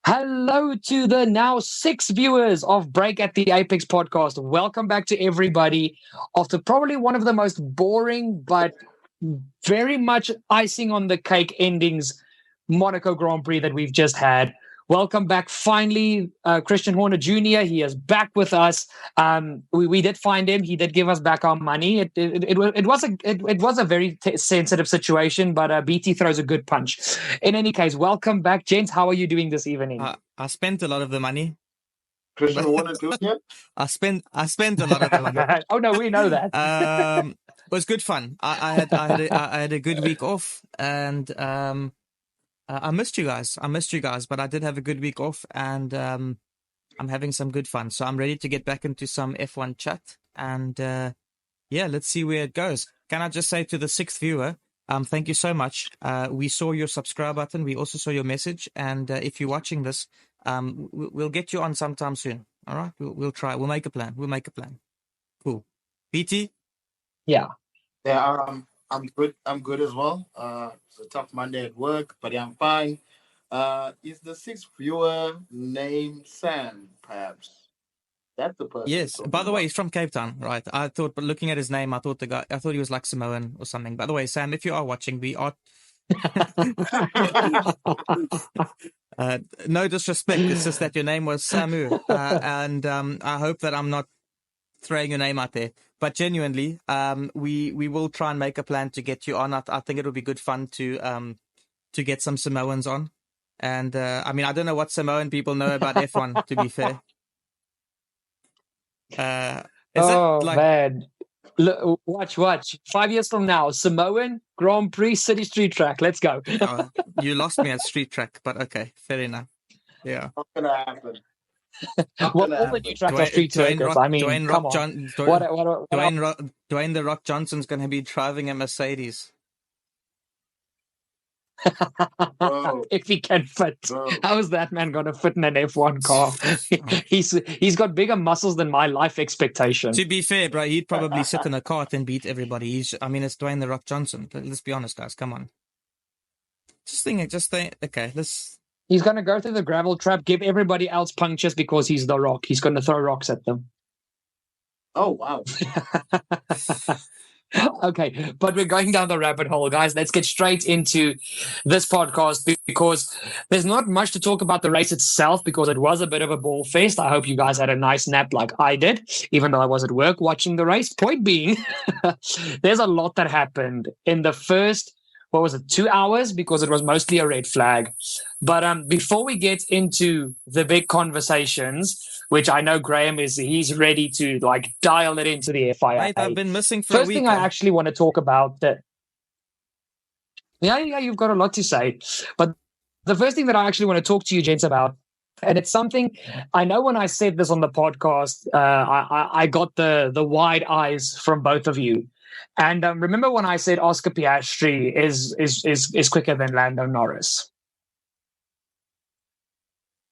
Hello to the now 6 viewers of Break at the Apex podcast. Welcome back to everybody after probably one of the most boring but very much icing on the cake endings Monaco Grand Prix that we've just had. Welcome back finally, Christian Horner Jr. He is back with us. We did find him. He did give us back our money. It was a very sensitive situation, but BT throws a good punch. In any case, welcome back, gents. How are you doing this evening? I spent a lot of the money. Christian Horner Jr. I spent a lot of the money. Oh no, we know that. It was good fun. I had a good week off, and I missed you guys. But I did have a good week off, and I'm having some good fun. So I'm ready to get back into some F1 chat, and let's see where it goes. Can I just say to the 6th viewer, thank you so much. We saw your subscribe button. We also saw your message, and if you're watching this, we'll get you on sometime soon. All right, we'll try. We'll make a plan. Cool. BT. Yeah. I'm good. I'm good as well. It's a tough Monday at work, but I'm fine. Is the 6th viewer named Sam? Perhaps that's the person. Yes. By the way, he's from Cape Town, right? I thought, but looking at his name, I thought he was like Samoan or something. By the way, Sam, if you are watching, we are. No disrespect. It's just that your name was Samu, and I hope that I'm not throwing your name out there. But genuinely, we will try and make a plan to get you on. I think it would be good fun to get some Samoans on. And I mean, I don't know what Samoan people know about F1. To be fair, man. Look, watch. 5 years from now, Samoan Grand Prix City Street Track. Let's go. You lost me at Street Track, but okay, fair enough. Yeah. What's gonna happen? Well, all the new tracks are street circuits. I mean, come on. Dwayne the Rock Johnson's going to be driving a Mercedes. If he can fit. How is that man going to fit in an F1 car? He's got bigger muscles than my life expectation. To be fair, bro, he'd probably sit in a cart and beat everybody. It's Dwayne the Rock Johnson. Let's be honest, guys. Come on. Just think. Okay, let's. He's going to go through the gravel trap, give everybody else punctures because he's the Rock. He's going to throw rocks at them. Oh, wow. Okay, but we're going down the rabbit hole, guys. Let's get straight into this podcast because there's not much to talk about the race itself because it was a bit of a ball fest. I hope you guys had a nice nap like I did, even though I was at work watching the race. Point being, there's a lot that happened in the first 2 hours because it was mostly a red flag. But before we get into the big conversations, which I know Graham he's ready to like dial it into the FIA. Mate, I've been missing for a week. First thing I actually want to talk about Yeah, you've got a lot to say. But the first thing that I actually want to talk to you, gents, about, and it's something I know when I said this on the podcast, I got the wide eyes from both of you. And remember when I said Oscar Piastri is quicker than Lando Norris?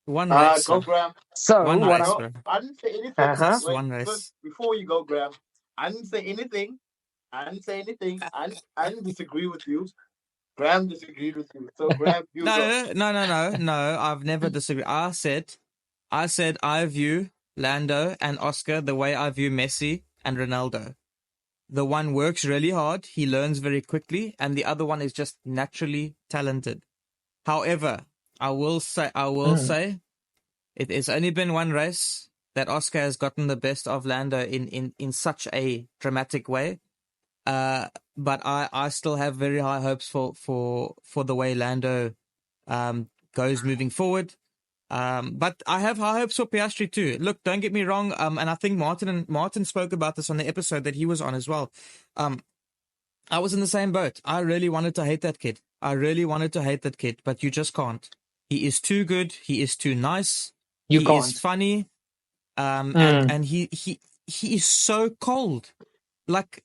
One race. Go, Graham. So one race, I didn't say anything. Uh-huh. One race. Before you go, Graham, I didn't say anything. I didn't disagree with you. Graham disagreed with you. So, Graham, you go. No. I've never disagreed. I said I view Lando and Oscar the way I view Messi and Ronaldo. The one works really hard, he learns very quickly, and the other one is just naturally talented. However, I will say, it has only been one race that Oscar has gotten the best of Lando in such a dramatic way. But I still have very high hopes for the way Lando goes moving forward. But I have high hopes for Piastri too. Look, don't get me wrong. And I think Martin spoke about this on the episode that he was on as well. I was in the same boat. I really wanted to hate that kid. But you just can't. He is too good. He is too nice. He is funny. And he is so cold. Like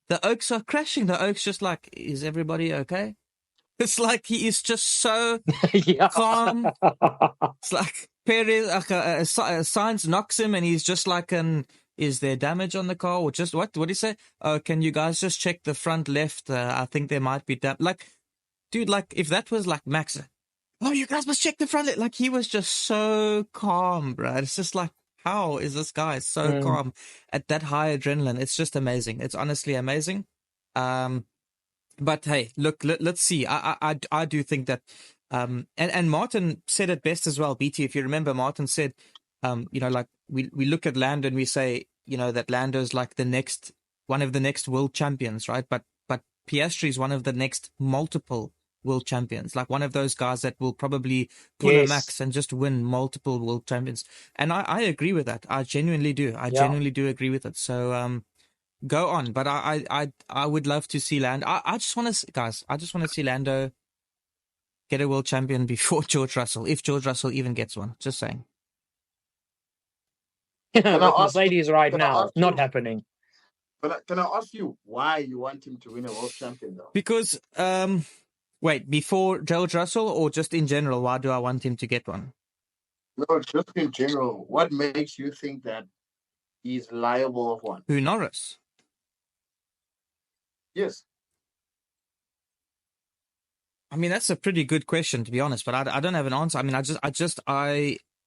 the Oaks are crashing. The Oaks just like, is everybody okay? It's like he is just so calm. It's like Perez, Sainz knocks him, and he's just like, is there damage on the car? Or just, what do you say? Oh, can you guys just check the front left? I think there might be damage. Like, dude, like, if that was like Max, oh, you guys must check the front. Like, he was just so calm, bro. It's just like, how is this guy so calm at that high adrenaline? It's just amazing. It's honestly amazing. But hey, look, let's see. I do think that, and Martin said it best as well. BT, if you remember, Martin said, like we look at Lando and we say, that Lando's like one of the next world champions, right? But Piastri is one of the next multiple world champions, like one of those guys that will probably pull a max and just win multiple world champions. And I agree with that. I genuinely do. I genuinely do agree with it. So, go on, but I would love to see Lando. I just want to see Lando get a world champion before George Russell, if George Russell even gets one. Just saying. With Mercedes right now, not happening. But can I ask you why you want him to win a world champion, though? Because, wait, before George Russell or just in general, why do I want him to get one? No, just in general. What makes you think that he's liable of one? Who, Norris? Yes. I mean, that's a pretty good question, to be honest, but I don't have an answer. I mean,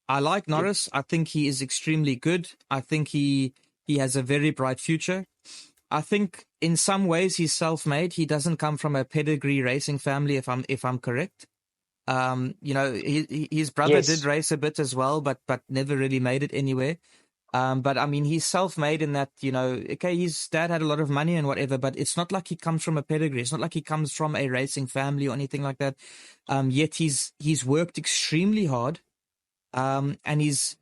I like Norris. I think he is extremely good. I think he has a very bright future. I think in some ways he's self-made. He doesn't come from a pedigree racing family, if I'm correct. His brother did race a bit as well, but never really made it anywhere. But I mean, he's self-made in that, okay, his dad had a lot of money and whatever, but it's not like he comes from a pedigree. It's not like he comes from a racing family or anything like that. Yet he's worked extremely hard. And he's,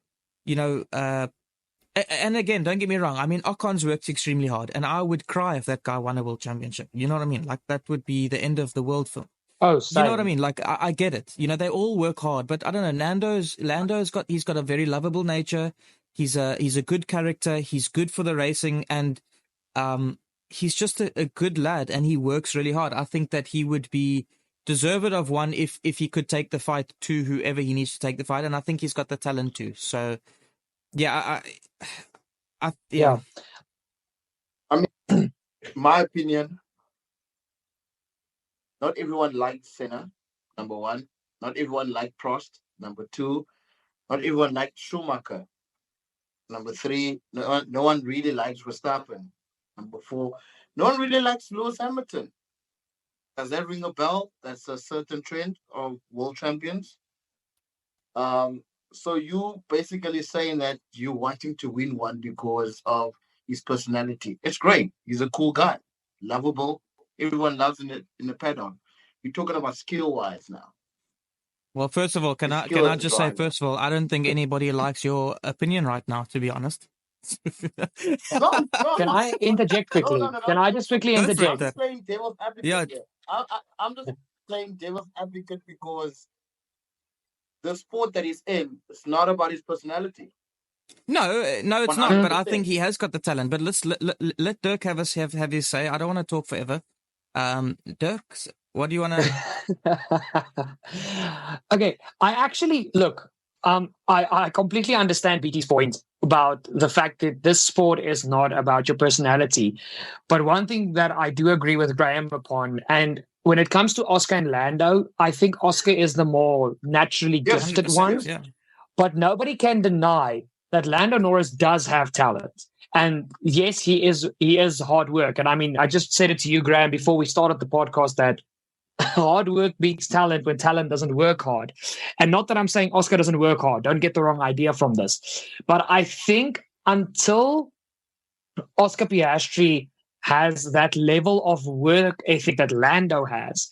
and again, don't get me wrong. I mean, Ocon's worked extremely hard, and I would cry if that guy won a world championship. You know what I mean? Like, that would be the end of the world for. Oh, you know what I mean? Like, I get it. They all work hard, but I don't know. Lando's got a very lovable nature. He's a good character. He's good for the racing, and he's just a good lad, and he works really hard. I think that he would be deserved of one if he could take the fight to whoever he needs to take the fight, and I think he's got the talent too. So, yeah, yeah. I mean, my opinion. Not everyone liked Senna, number one. Not everyone liked Prost, number two. Not everyone liked Schumacher, number three. No one really likes Verstappen, number four. No one really likes Lewis Hamilton. Does that ring a bell? That's a certain trend of world champions. So you basically saying that you want him to win one because of his personality. It's great. He's a cool guy, lovable. Everyone loves him in the paddock. You're talking about skill-wise now. Well, first of all, can I just say, first of all, I don't think anybody likes your opinion right now, to be honest. Can I interject quickly? No. Can I just quickly interject? I'm just playing devil's advocate here. I'm just playing devil's advocate because the sport that he's in, it's not about his personality. No, it's 100%. Not. But I think he has got the talent. But let's let Dirk have his say. I don't want to talk forever. Dirk, what do you want to? Okay, I actually look. I completely understand BT's point about the fact that this sport is not about your personality. But one thing that I do agree with Graham upon, and when it comes to Oscar and Lando, I think Oscar is the more naturally gifted one. Yeah. But nobody can deny that Lando Norris does have talent. And yes, he is hard work. And I mean, I just said it to you, Graham, before we started the podcast, that hard work beats talent when talent doesn't work hard. And not that I'm saying Oscar doesn't work hard. Don't get the wrong idea from this. But I think until Oscar Piastri has that level of work ethic that Lando has,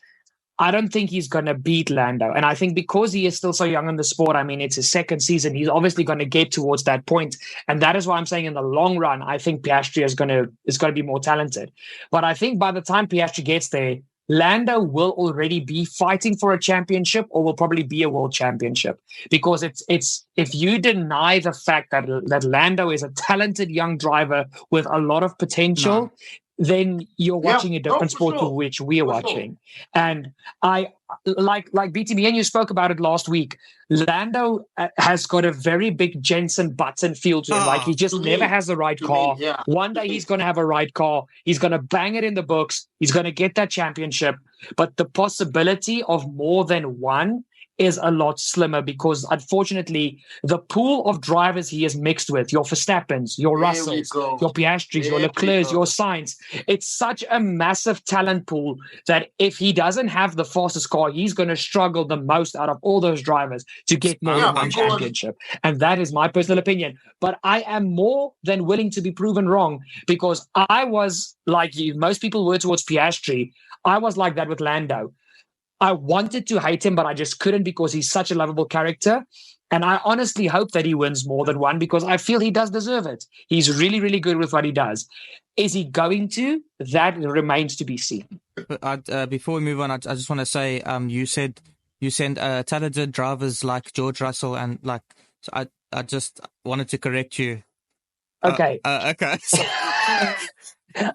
I don't think he's going to beat Lando. And I think because he is still so young in the sport, I mean, it's his second season, he's obviously going to get towards that point. And that is why I'm saying in the long run, I think Piastri is going to be more talented. But I think by the time Piastri gets there, Lando will already be fighting for a championship, or will probably be a world championship, because it's if you deny the fact that Lando is a talented young driver with a lot of potential, then you're watching a different sport to which we are watching. And I like BT, me and you spoke about it last week. Lando has got a very big Jensen Button feel to him. Like, he just never has the right car. One day he's going to have a right car. He's going to bang it in the books. He's going to get that championship. But the possibility of more than one is a lot slimmer because, unfortunately, the pool of drivers he is mixed with, your Verstappens, your There we Russells, go. your Piastris, your There we Leclercs, go. your Sainz, it's such a massive talent pool that if he doesn't have the fastest car, he's going to struggle the most out of all those drivers to get more Yeah, than one because- championship. And that is my personal opinion. But I am more than willing to be proven wrong because I was like you. Most people were towards Piastri. I was like that with Lando. I wanted to hate him, but I just couldn't because he's such a lovable character. And I honestly hope that he wins more than one because I feel he does deserve it. He's really, really good with what he does. Is he going to? That remains to be seen. But before we move on, I just want to say, you said you send talented drivers like George Russell, and like, so I just wanted to correct you. Okay. Okay.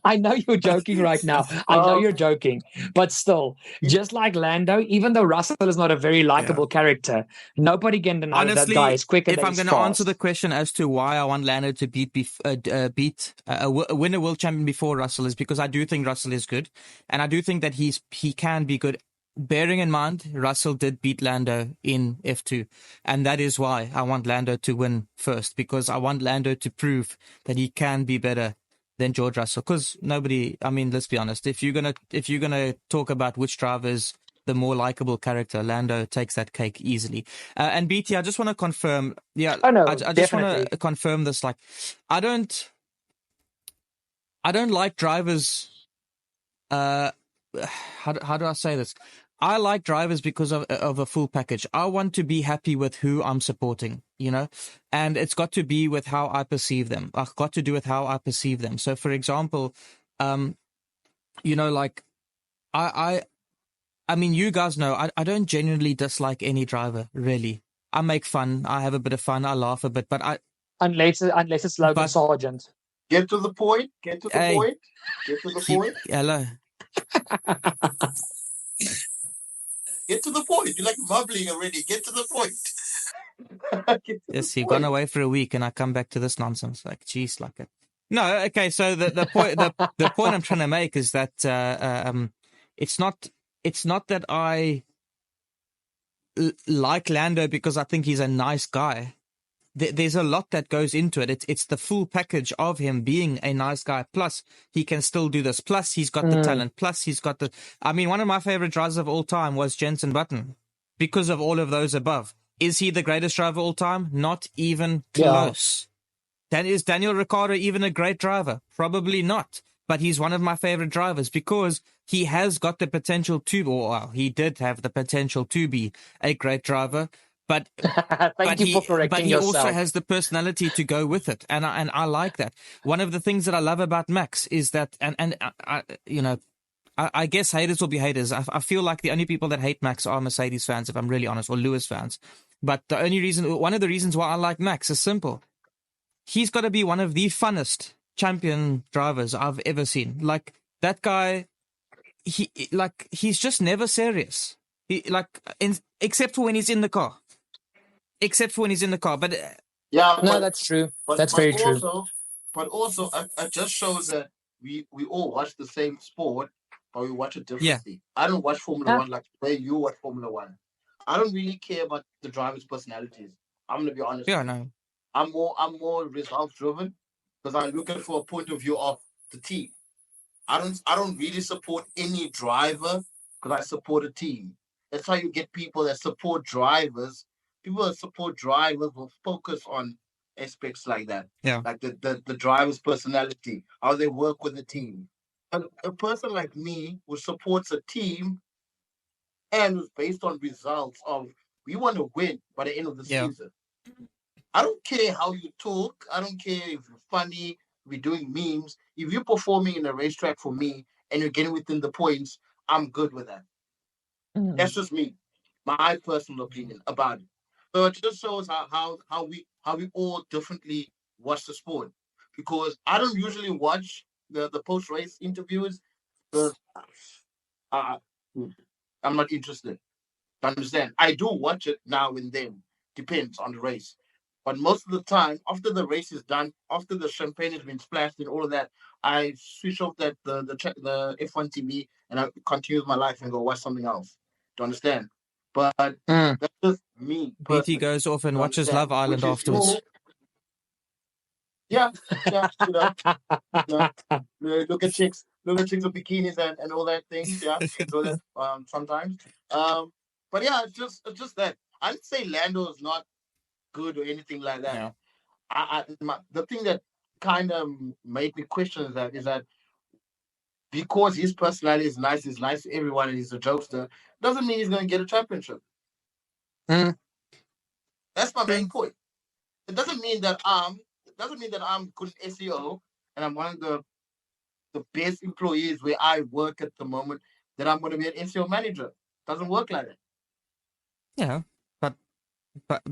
I know you're joking right now. I know you're joking. But still, just like Lando, even though Russell is not a very likable character, nobody can deny that guy is quick and if I'm going to answer the question as to why I want Lando to beat win a world champion before Russell is because I do think Russell is good, and I do think that he can be good. Bearing in mind, Russell did beat Lando in F2, and that is why I want Lando to win first, because I want Lando to prove that he can be better than George Russell. Because nobody, I mean, let's be honest, if you're gonna talk about which driver is the more likable character, Lando takes that cake easily. And BT, I just want to confirm, I just want to confirm this. Like, I don't like drivers. How do I say this? I like drivers because of a full package. I want to be happy with who I'm supporting, and it's got to be with how I perceive them. I've got to do with how I perceive them. So, for example, like I mean, you guys know, I don't genuinely dislike any driver, really. I make fun. I have a bit of fun. I laugh a bit, but unless it's Logan Sargent. Get to the point. Get to the point. Get to the point. Hello. Get to the point. You're like mumbling already. Get to the point. Yes, you've gone away for a week, and I come back to this nonsense. Like, geez, like it. No, okay. So the point the point I'm trying to make is that it's not that I like Lando because I think he's a nice guy. There's a lot that goes into it. It's the full package of him being a nice guy. Plus, he can still do this. Plus, he's got the talent. Plus, he's got the... I mean, one of my favorite drivers of all time was Jenson Button because of all of those above. Is he the greatest driver of all time? Not even close. Is Daniel Ricciardo even a great driver? Probably not. But he's one of my favorite drivers because he has got the potential to... Or he did have the potential to be a great driver. But you for correcting but he yourself. also has the personality to go with it, and I like that. One of the things that I love about Max is that, I guess haters will be haters. I feel like the only people that hate Max are Mercedes fans, if I'm really honest, or Lewis fans. But one of the reasons why I like Max is simple. He's got to be one of the funnest champion drivers I've ever seen. Like, that guy, he's just never serious. Except for when he's in the car. But that's true. That's very true. But also, it just shows that we all watch the same sport, but we watch it differently. Yeah. I don't watch Formula One like the way you watch Formula One. I don't really care about the drivers' personalities. I'm gonna be honest. Yeah, no. I'm more results driven because I look at it from a point of view of the team. I don't really support any driver because I support a team. That's how you get people that support drivers. People that support drivers will focus on aspects like that. Yeah. Like the driver's personality, how they work with the team. And a person like me who supports a team and is based on results of we want to win by the end of the season. I don't care how you talk. I don't care if you're funny, we're doing memes. If you're performing in a racetrack for me and you're getting within the points, I'm good with that. That's just me, my personal opinion about it. So it just shows how we all differently watch the sport. Because I don't usually watch the post race interviews. I'm not interested. Understand? I do watch it now and then. Depends on the race. But most of the time, after the race is done, after the champagne has been splashed and all of that, I switch off the F1 TV and I continue my life and go watch something else. Do you understand? But Mm. that's just me BT personally. goes off and You watches understand? Love Island Which is afterwards. yeah, look at chicks with bikinis and all that things. Yeah, enjoy that sometimes. But yeah, it's just that. I didn't say Lando is not good or anything like that. Yeah. The thing that kind of made me question is that because his personality is nice, he's nice to everyone, and he's a jokester, doesn't mean he's going to get a championship. Mm. That's my True. main point. It doesn't mean that I'm good at SEO and I'm one of the best employees where I work at the moment that I'm going to be an SEO manager. Doesn't work like that. Yeah, but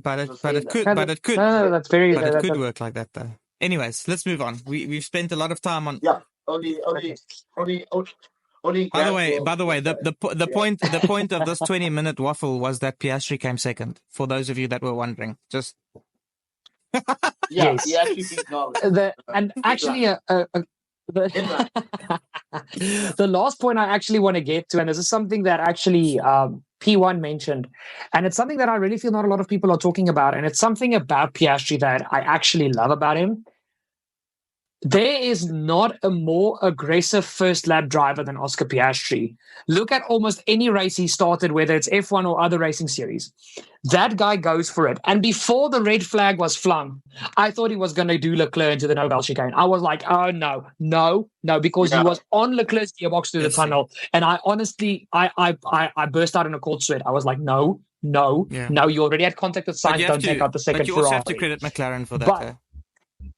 Just saying it that. could No, but it could no, that's very. but it could work like that though. Anyways, let's move on. We've spent a lot of time on. Yeah. Only By the Grand way, World. the point of this 20-minute waffle was that Piastri came second. For those of you that were wondering, just Yeah, Yes. he actually beat Norris. And actually, the, the last point I actually want to get to, and this is something that actually P1 mentioned, and it's something that I really feel not a lot of people are talking about, and it's something about Piastri that I actually love about him. There is not a more aggressive first lap driver than Oscar Piastri. Look at almost any race he started, whether it's F1 or other racing series. That guy goes for it. And before the red flag was flung, I thought he was going to do Leclerc into the no-bell chicane. I was like, oh, no, because he was on Leclerc's gearbox through the tunnel. And I honestly, I burst out in a cold sweat. I was like, no, you already had contact with Sainz, don't take out the second But you Ferrari. also have to credit McLaren for that.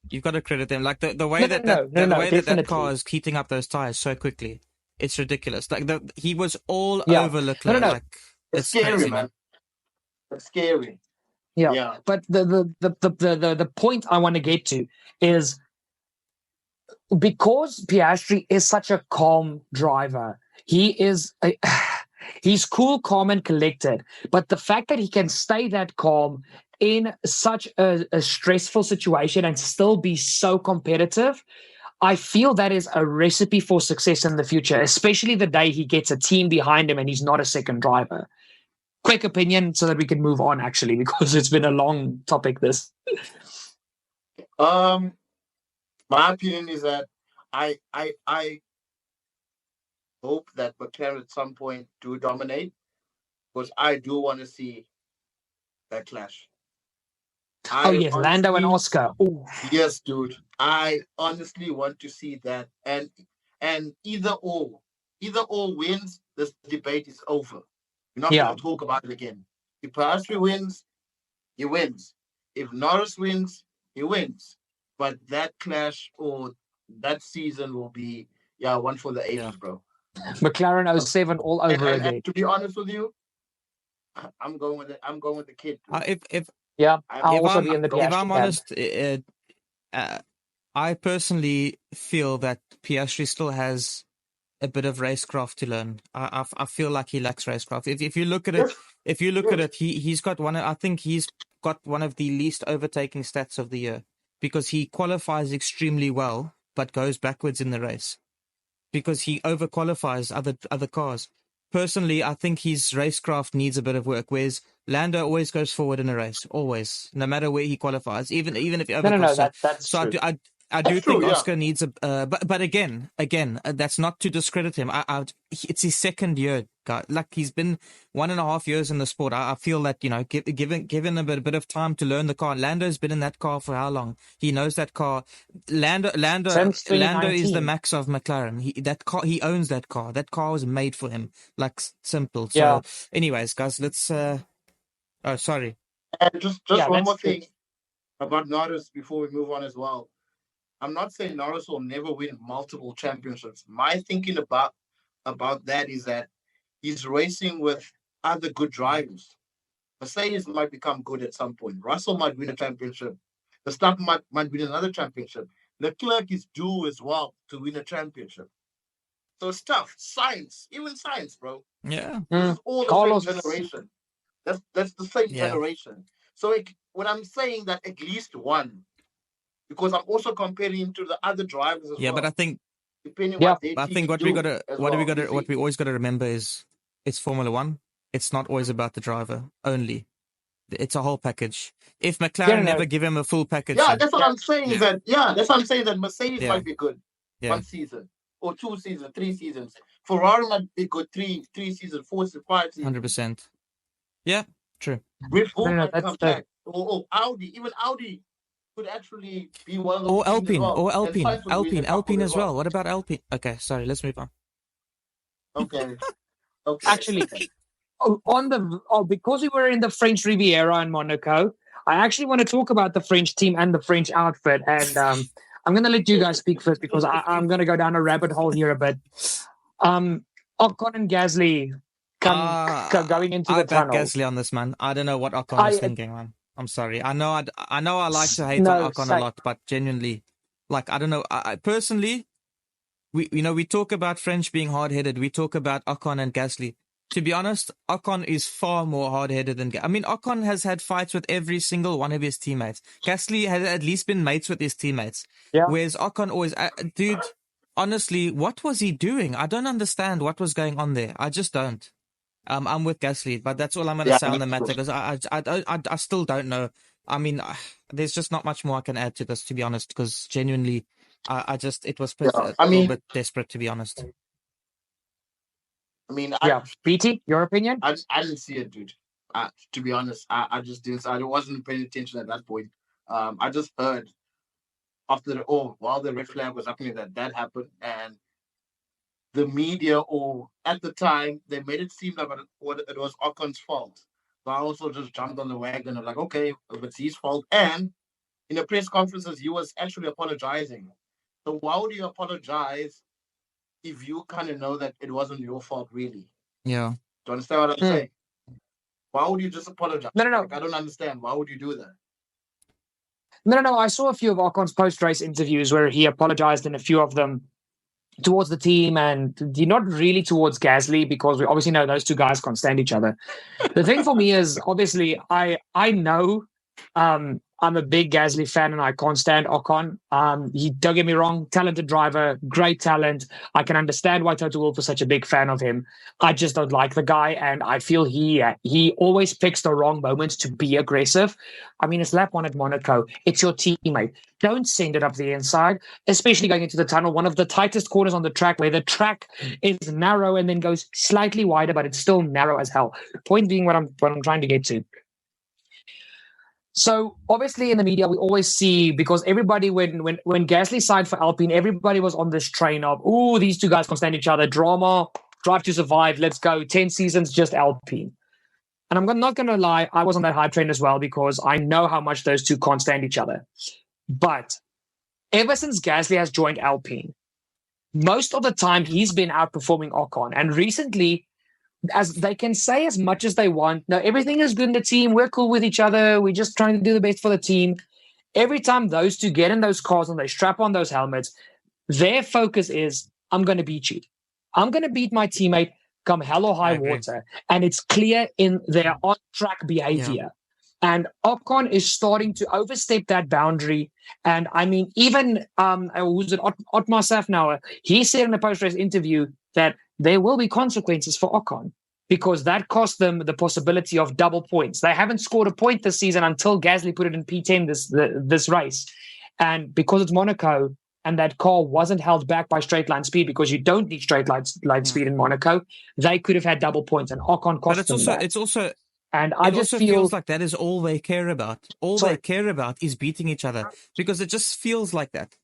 You've got to credit them. Like the way that car is heating up those tires so quickly, it's ridiculous. Like he was all over Leclerc. No. It's It's scary, crazy, man. It's scary. Yeah. But the point I want to get to is because Piastri is such a calm driver, he's cool, calm, and collected. But the fact that he can stay that calm in such a stressful situation and still be so competitive, I feel that is a recipe for success in the future, especially the day he gets a team behind him and he's not a second driver. Quick opinion so that we can move on, actually, because it's been a long topic, this. My opinion is that I hope that McLaren at some point do dominate, because I do want to see that clash. Yes, Lando and Oscar. Ooh. Yes, dude. I honestly want to see that, and either or wins. This debate is over. We're not going to talk about it again. If Piastri wins, he wins. If Norris wins, he wins. But that clash or that season will be one for the ages, bro. McLaren 07 all over again. And to be honest with you, I'm going with the kid. If I'm honest, I personally feel that Piastri still has a bit of racecraft to learn. I feel like he lacks racecraft. If you look at it, he's got one. I think he's got one of the least overtaking stats of the year, because he qualifies extremely well but goes backwards in the race because he overqualifies other cars. Personally, I think his racecraft needs a bit of work, whereas Lando always goes forward in a race, always, no matter where he qualifies, even if he overqualifies. That's so true. I do think Oscar needs a, but again, that's not to discredit him. It's his second year, guy. Like, he's been 1.5 years in the sport. I feel that, given a bit of time to learn the car. Lando's been in that car for how long? He knows that car. Lando is the Max of McLaren. He owns that car. That car was made for him. Like, simple. So, anyways, guys, let's. Oh, sorry. And just one more thing about Norris before we move on as well. I'm not saying Norris will never win multiple championships. My thinking about that is that he's racing with other good drivers. Mercedes might become good at some point. Russell might win a championship. Verstappen might win another championship. Leclerc is due as well to win a championship. So it's tough. Science, bro. Yeah. This is all the same generation. That's the same generation. So when I'm saying that at least one, because I'm also comparing him to the other drivers as well. Yeah, but I think what we always got to remember is it's Formula One. It's not always about the driver only. It's a whole package. If McLaren never give him a full package, yeah, that's what I'm saying. That's what I'm saying. That Mercedes Yeah. might be good Yeah. 1 season or 2 seasons, 3 seasons. Ferrari might be good 3 seasons, 4 to 5 seasons. 100%. Yeah, true. Red Bull No, might that's come the- back. Or Audi, even Audi could actually be one of those Or teams as Alpine, well. or And Alpine, Sainz would win the couple Alpine as well. well. What about Alpine? Okay, sorry, let's move on. Okay. Okay. Actually, because we were in the French Riviera in Monaco, I actually want to talk about the French team and the French outfit. And I'm going to let you guys speak first because I'm going to go down a rabbit hole here a bit. Ocon and Gasly going into I the back tunnel. Gasly on this, man. I don't know what Ocon was thinking, man. I'm sorry. I know I like to hate on Ocon a lot, but genuinely, like, I don't know. I personally, we talk about French being hard-headed. We talk about Ocon and Gasly. To be honest, Ocon is far more hard-headed than Gasly. I mean, Ocon has had fights with every single one of his teammates. Gasly has at least been mates with his teammates. Yeah. Whereas Ocon always, dude, honestly, what was he doing? I don't understand what was going on there. I just don't. I'm with Gasly, but that's all I'm going to say on the matter because I still don't know. I mean, there's just not much more I can add to this, to be honest, because genuinely, it was a little bit desperate, to be honest. I mean, BT, your opinion? I didn't see it, dude. To be honest, I just didn't. I wasn't paying attention at that point. I just heard after while the red flag was happening that happened, and the media or at the time they made it seem like it was Ocon's fault. So I also just jumped on the wagon and like, okay, if it's his fault. And in the press conferences, he was actually apologizing. So why would you apologize if you kind of know that it wasn't your fault, really? Yeah. Do you understand what I'm saying? Why would you just apologize? No. Like, I don't understand. Why would you do that? No. I saw a few of Ocon's post-race interviews where he apologized in a few of them towards the team and not really towards Gasly because we obviously know those two guys can't stand each other. The thing for me is obviously I know I'm a big Gasly fan and I can't stand Ocon. Don't get me wrong, talented driver, great talent. I can understand why Toto Wolff is such a big fan of him. I just don't like the guy, and I feel he always picks the wrong moments to be aggressive. I mean, it's lap 1 at Monaco. It's your teammate. Don't send it up the inside, especially going into the tunnel, one of the tightest corners on the track where the track is narrow and then goes slightly wider, but it's still narrow as hell. Point being what I'm trying to get to. So obviously in the media, we always see, because everybody, when Gasly signed for Alpine, everybody was on this train of, these two guys can't stand each other, drama, drive to survive, let's go, 10 seasons, just Alpine. And I'm not going to lie, I was on that hype train as well because I know how much those two can't stand each other. But ever since Gasly has joined Alpine, most of the time he's been outperforming Ocon. And recently, as they can say as much as they want, no, everything is good in the team, we're cool with each other, we're just trying to do the best for the team. Every time those two get in those cars and they strap on those helmets, their focus is, I'm going to beat you. I'm going to beat my teammate come hell or high water. And it's clear in their on-track behavior. Yeah. And Ocon is starting to overstep that boundary. And I mean, even who's it, Otmar Safnauer, he said in a post-race interview that there will be consequences for Ocon because that cost them the possibility of double points. They haven't scored a point this season until Gasly put it in P10 this race. And because it's Monaco and that car wasn't held back by straight line speed because you don't need straight line speed in Monaco, they could have had double points and Ocon cost them that. It's also... And I just feels like that is all they care about. They care about is beating each other because it just feels like that.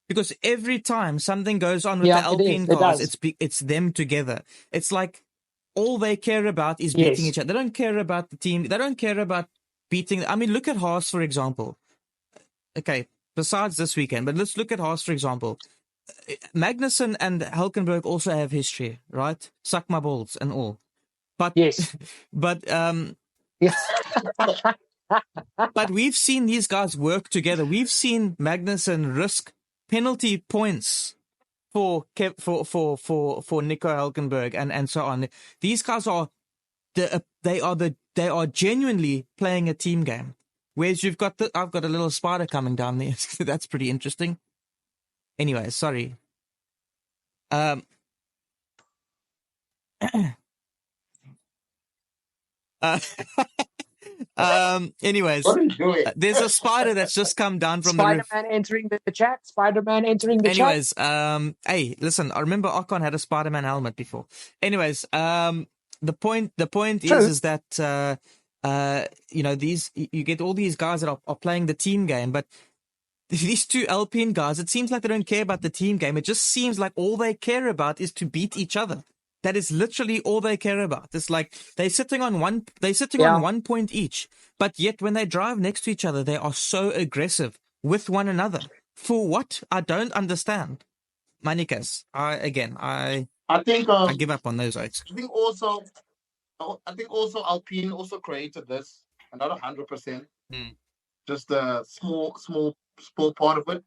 Because every time something goes on with the Alpine cars, it's them together. It's like all they care about is beating each other. They don't care about the team. They don't care about beating. I mean, look at Haas, for example. Okay, besides this weekend, but let's look at Haas, for example. Magnussen and Hulkenberg also have history, right? Suck my balls and all. But but we've seen these guys work together. We've seen Magnussen risk penalty points for Nico Hulkenberg and so on. These guys are they are genuinely playing a team game. Whereas I've got a little spider coming down there. That's pretty interesting. Anyway, sorry. What Anyways, are you doing? there's a spider that's just come down from the roof. Spider-Man entering the chat. Spider-Man entering the chat. Anyways, hey, listen, I remember Ocon had a Spider-Man helmet before. Anyways, the point True. is that you know, you get all these guys that are playing the team game, but these two Alpine guys, it seems like they don't care about the team game. It just seems like all they care about is to beat each other. That is literally all they care about. It's like they're sitting on one point each, but yet when they drive next to each other, they are so aggressive with one another. For what? I don't understand. Manikas, I think I give up on those oats. I think also Alpine also created this, not 100%. Just a small part of it,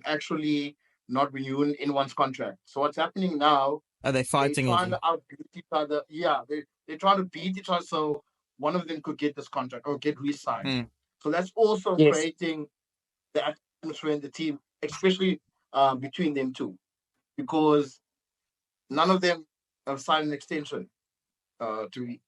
actually not renewing anyone's contract. So what's happening now? Are they fighting? They're trying to outbeat each other. Yeah, they're trying to beat each other so one of them could get this contract or get re-signed. So that's also creating the atmosphere in the team, especially between them two, because none of them have signed an extension to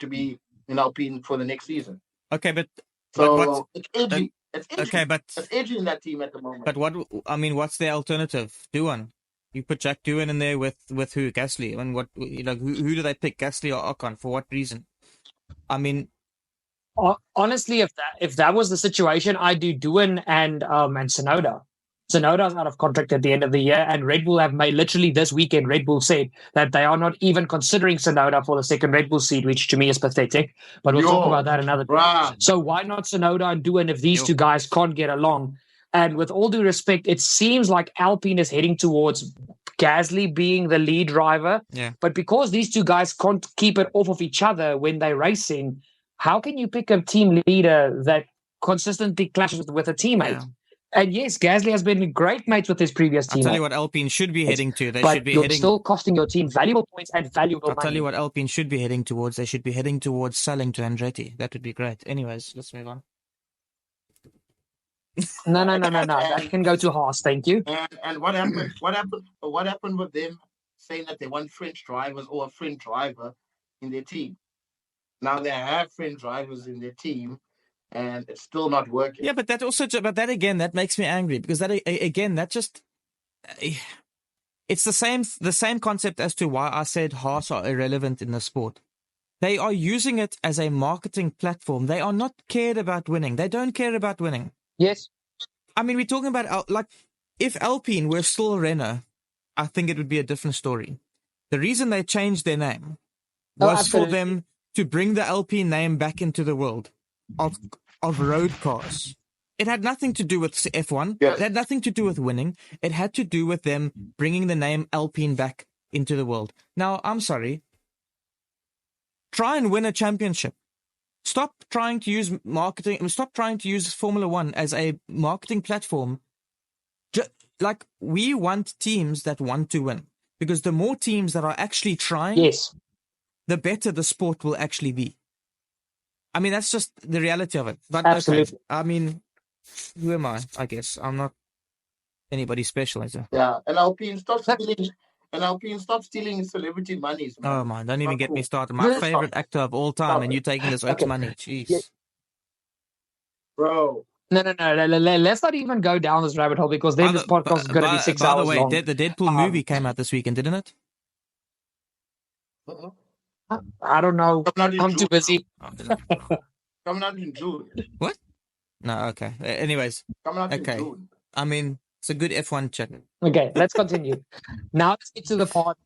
be in Alpine for the next season. Okay, but it's edgy. Okay, but it's edgy in that team at the moment. But what's the alternative? Doohan. You put Jack Doohan in there with who? Gasly. And what, you know, who do they pick? Gasly or Ocon? For what reason? I mean, honestly, if that was the situation, I'd do Doohan and Tsunoda. Tsunoda's out of contract at the end of the year, and Red Bull have made literally this weekend. Red Bull said that they are not even considering Tsunoda for the second Red Bull seat, which to me is pathetic. But we'll talk about that another time. So why not Tsunoda and Doohan if these two guys can't get along? And with all due respect, it seems like Alpine is heading towards Gasly being the lead driver. Yeah. But because these two guys can't keep it off of each other when they're racing, how can you pick a team leader that consistently clashes with a teammate? Yeah. And yes, Gasly has been great mates with his previous team. I'll tell you what Alpine should be heading to. They should be still costing your team valuable points and valuable money. I'll tell you what Alpine should be heading towards. They should be heading towards selling to Andretti. That would be great. Anyways, let's move on. No. That can go to Haas. Thank you. And what happened? What happened with them saying that they want French drivers or a French driver in their team? Now they have French drivers in their team, and it's still not working. Yeah, but that again, that makes me angry because it's the same concept as to why I said Haas are irrelevant in the sport. They are using it as a marketing platform. They are not cared about winning. They don't care about winning. Yes. I mean, we're talking about, like, if Alpine were still Renault, I think it would be a different story. The reason they changed their name was for them to bring the Alpine name back into the world of road cars. It had nothing to do with F1. Yes. It had nothing to do with winning. It had to do with them bringing the name Alpine back into the world. Now, I'm sorry. Try and win a championship. Stop trying to use marketing. Stop trying to use Formula One as a marketing platform. Like, we want teams that want to win, because the more teams that are actually trying, the better the sport will actually be. I mean, that's just the reality of it. But absolutely. Okay, I mean, who am I? I guess I'm not anybody special, is it? Yeah, and Alpine stop stealing celebrity monies. Man. Oh man, don't even get me started. My favorite actor of all time, and you taking this Oaks money. Jeez. Yeah. Bro. No. Let's not even go down this rabbit hole, because then this podcast is going to be 6 hours long. By the way, the Deadpool movie came out this weekend, didn't it? I don't know. I'm too busy. Coming out in June. What? No, okay. Anyways. Coming out in June. I mean, it's a good F1 check. Okay, let's continue. Now let's get to the part.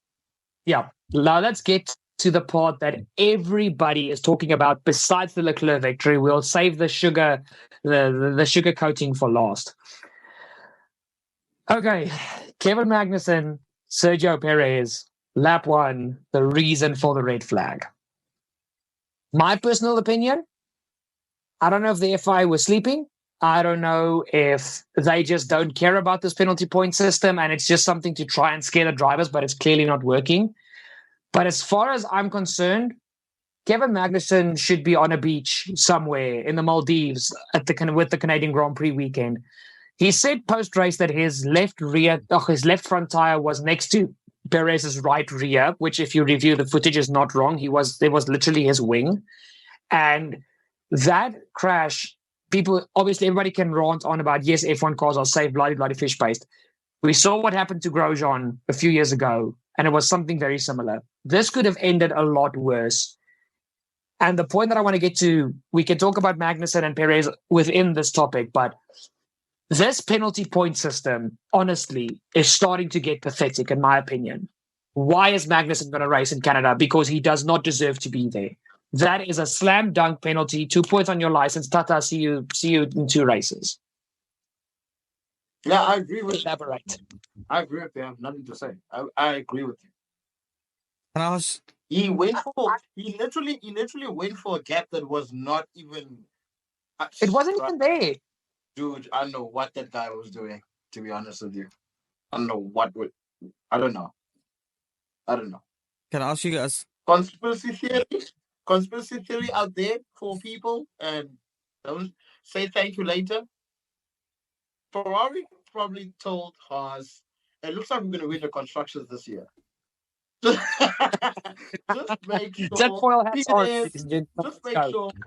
Yeah. Now let's get to the part that everybody is talking about besides the Leclerc victory. We'll save the sugar coating for last. Okay. Kevin Magnussen, Sergio Perez, lap 1, the reason for the red flag. My personal opinion, I don't know if the FI was sleeping. I don't know if they just don't care about this penalty point system and it's just something to try and scare the drivers, but it's clearly not working. But as far as I'm concerned, Kevin Magnussen should be on a beach somewhere in the Maldives with the Canadian Grand Prix weekend. He said post-race that his left front tire was next to Perez's right rear, which if you review the footage is not wrong. It was literally his wing. And that crash, everybody can rant on about, yes, F1 cars are safe, bloody fish paste. We saw what happened to Grosjean a few years ago, and it was something very similar. This could have ended a lot worse. And the point that I want to get to, we can talk about Magnussen and Perez within this topic, but this penalty point system, honestly, is starting to get pathetic, in my opinion. Why is Magnussen going to race in Canada? Because he does not deserve to be there. That is a slam dunk penalty, 2 points on your license. Tata, see you in 2 races. Yeah, I agree with Elaborate. I agree with you. I have nothing to say. I agree with you. And I was He literally went for a gap that was not even. It wasn't even there. Dude, I don't know what that guy was doing. To be honest with you, I don't know what would. I don't know. can I ask you guys? Conspiracy theory out there for people, and don't say thank you later. Ferrari probably told Haas, "It looks like we're going to win the constructors this year." Just make sure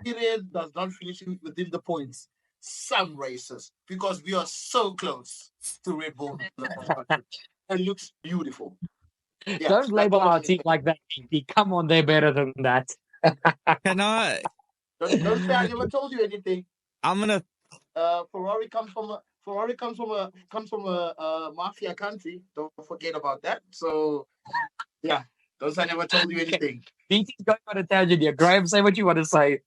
Perez does not finish within the points. Some races, because we are so close to Red Bull. It looks beautiful. Yeah, don't label our team like that. Come on, they're better than that. Can I? Don't say I never told you anything. I'm gonna. Ferrari comes from a mafia country. Don't forget about that. So, yeah, don't say I never told you anything. BT's going on a tangent here. Graham, say what you want to say.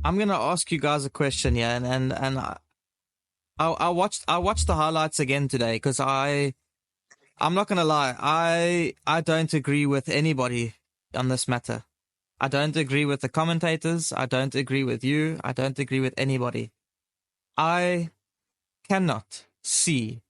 I'm gonna ask you guys a question, yeah, and I watched the highlights again today because I'm not gonna lie, I don't agree with anybody on this matter. I don't agree with the commentators. I don't agree with you. I don't agree with anybody. I cannot see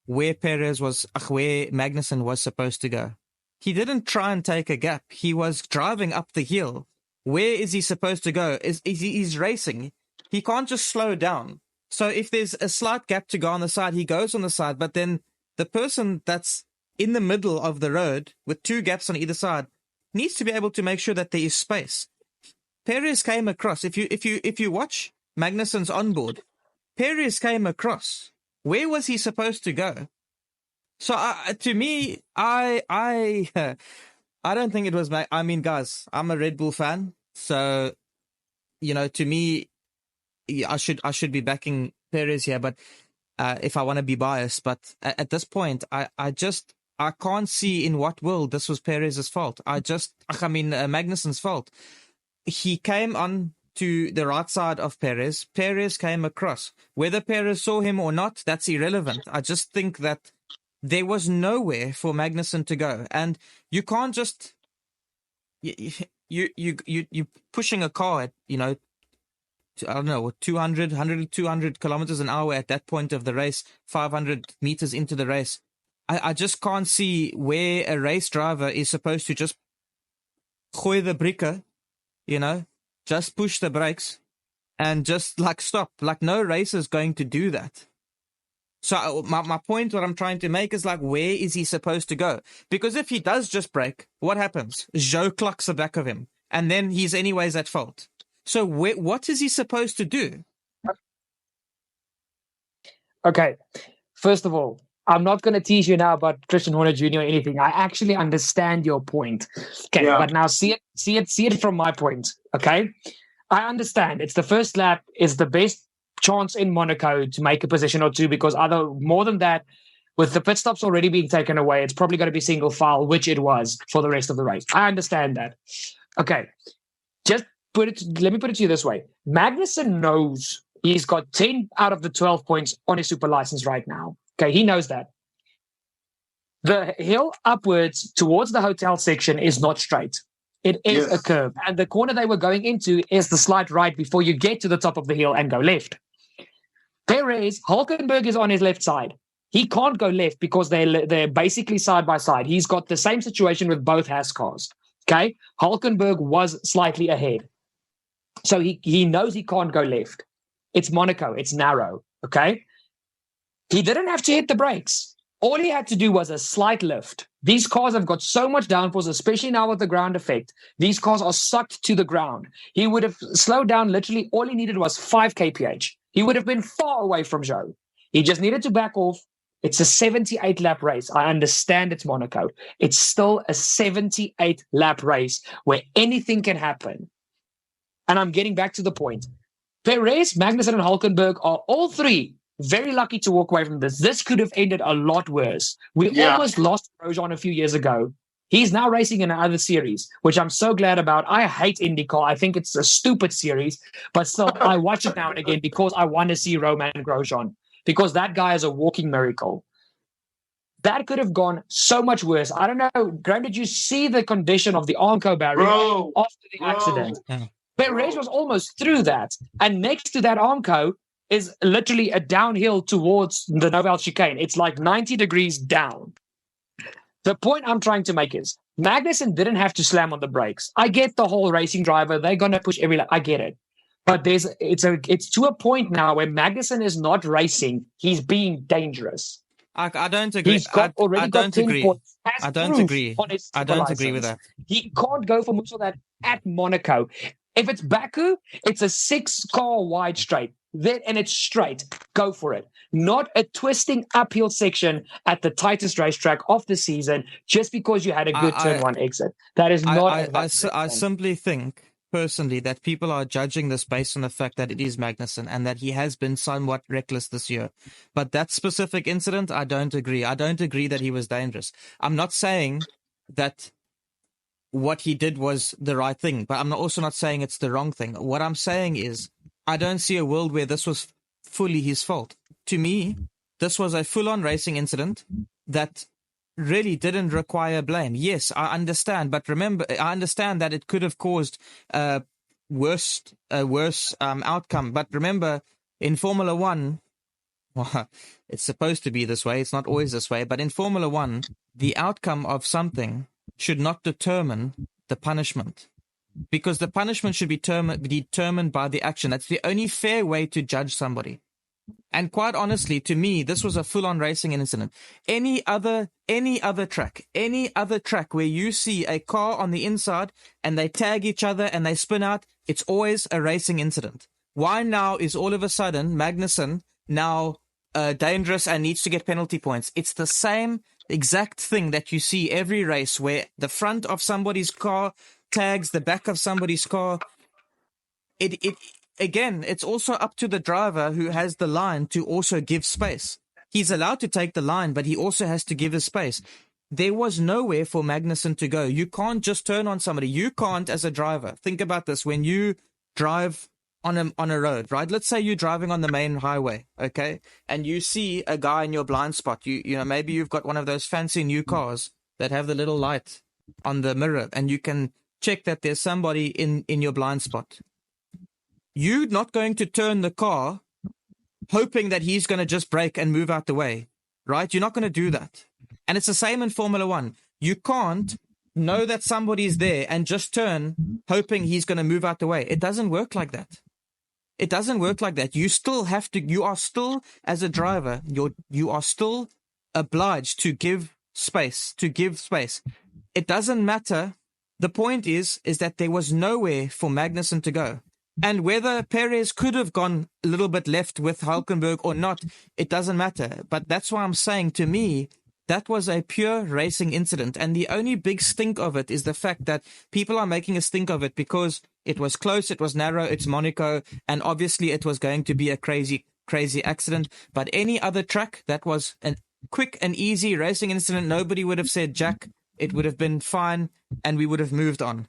where Magnussen was supposed to go. He didn't try and take a gap. He was driving up the hill. Where is he supposed to go? He's racing. He can't just slow down. So if there's a slight gap to go on the side, he goes on the side. But then the person that's in the middle of the road with 2 gaps on either side needs to be able to make sure that there is space. Perez came across. If you watch Magnussen's onboard, Perez came across. Where was he supposed to go? So to me, I don't think it was. I mean, guys, I'm a Red Bull fan, so to me, I should be backing Perez here. But if I want to be biased, but at this point, I can't see in what world this was Perez's fault. Magnussen's fault. He came on to the right side of Perez. Perez came across. Whether Perez saw him or not, that's irrelevant. I just think that there was nowhere for Magnussen to go, and you can't just you pushing a car at I don't know 200 kilometers an hour at that point of the race, 500 meters into the race. I just can't see where a race driver is supposed to just gooi the brekker, just push the brakes and just stop. No racer is going to do that. So my point, what I'm trying to make is where is he supposed to go? Because if he does just brake, what happens? Joe clocks the back of him, and then he's anyways at fault. So what is he supposed to do? Okay, first of all, I'm not going to tease you now about Christian Horner Jr. or anything. I actually understand your point. Okay, yeah. But now see it from my point. Okay, I understand. It's the first lap. It's the best chance in Monaco to make a position or two, because more than that, with the pit stops already being taken away, it's probably going to be single file, which it was for the rest of the race. I understand that. Okay, let me put it to you this way. Magnussen knows he's got 10 out of the 12 points on his super license right now. Okay, he knows that. The hill upwards towards the hotel section is not straight. It is a curve. And the corner they were going into is the slight right before you get to the top of the hill and go left. Perez, Hulkenberg is on his left side. He can't go left because they're basically side by side. He's got the same situation with both Haas cars. Okay? Hulkenberg was slightly ahead. So he knows he can't go left. It's Monaco. It's narrow. Okay? He didn't have to hit the brakes. All he had to do was a slight lift. These cars have got so much downforce, especially now with the ground effect. These cars are sucked to the ground. He would have slowed down. Literally, all he needed was 5 kph. He would have been far away from Zhou. He just needed to back off. It's a 78-lap race. I understand it's Monaco. It's still a 78-lap race where anything can happen. And I'm getting back to the point. Perez, Magnussen, and Hulkenberg are all three very lucky to walk away from this. This could have ended a lot worse. We almost lost Grosjean a few years ago. He's now racing in another series, which I'm so glad about. I hate IndyCar. I think it's a stupid series, but still, I watch it now and again because I want to see Roman Grosjean, because that guy is a walking miracle. That could have gone so much worse. I don't know. Graham, did you see the condition of the Armco barrier after the accident? Yeah. Perez was almost through that. And next to that Armco is literally a downhill towards the Noval chicane. It's like 90 degrees down. The point I'm trying to make is Magnussen didn't have to slam on the brakes. I get the whole racing driver. They're going to push every lap. I get it. But it's to a point now where Magnussen is not racing. He's being dangerous. I don't agree. He's got already got 10 points. I don't agree. I don't agree with that. He can't go for much of that at Monaco. If it's Baku, it's a 6-car wide straight. And it's straight. Go for it. Not a twisting uphill section at the tightest racetrack of the season just because you had a good turn one exit. That is not. I simply think personally that people are judging this based on the fact that it is Magnussen and that he has been somewhat reckless this year. But that specific incident, I don't agree. I don't agree that he was dangerous. I'm not saying that what he did was the right thing, but I'm also not saying it's the wrong thing. What I'm saying is I don't see a world where this was fully his fault. To me, this was a full-on racing incident that really didn't require blame. Yes, I understand, but remember, I understand that it could have caused a worse outcome. But remember, in Formula One, well, it's supposed to be this way. It's not always this way. But in Formula One, the outcome of something should not determine the punishment, because the punishment should be determined by the action. That's the only fair way to judge somebody. And quite honestly, to me, this was a full-on racing incident. Any other track where you see a car on the inside and they tag each other and they spin out, it's always a racing incident. Why now is all of a sudden Magnussen now dangerous and needs to get penalty points? It's the same exact thing that you see every race where the front of somebody's car tags the back of somebody's car. Again, it's also up to the driver who has the line to also give space. He's allowed to take the line, but he also has to give his space. There was nowhere for Magnussen to go. You can't just turn on somebody. You can't, as a driver. Think about this. When you drive on a road, right? Let's say you're driving on the main highway, okay? And you see a guy in your blind spot. You know, maybe you've got one of those fancy new cars that have the little light on the mirror, and you can check that there's somebody in your blind spot. You're not going to turn the car hoping that he's going to just brake and move out the way, right? You're not going to do that. And it's the same in Formula One. You can't know that somebody's there and just turn hoping he's going to move out the way. It doesn't work like that. It doesn't work like that. You still have to, you are still, as a driver, you are still obliged to give space, It doesn't matter. The point is that there was nowhere for Magnussen to go. And whether Perez could have gone a little bit left with Hulkenberg or not, it doesn't matter. But that's why I'm saying, to me, that was a pure racing incident. And the only big stink of it is the fact that people are making a stink of it because it was close, it was narrow, it's Monaco, and obviously it was going to be a crazy, crazy accident. But any other track, that was a quick and easy racing incident. Nobody would have said jack. It would have been fine, and we would have moved on.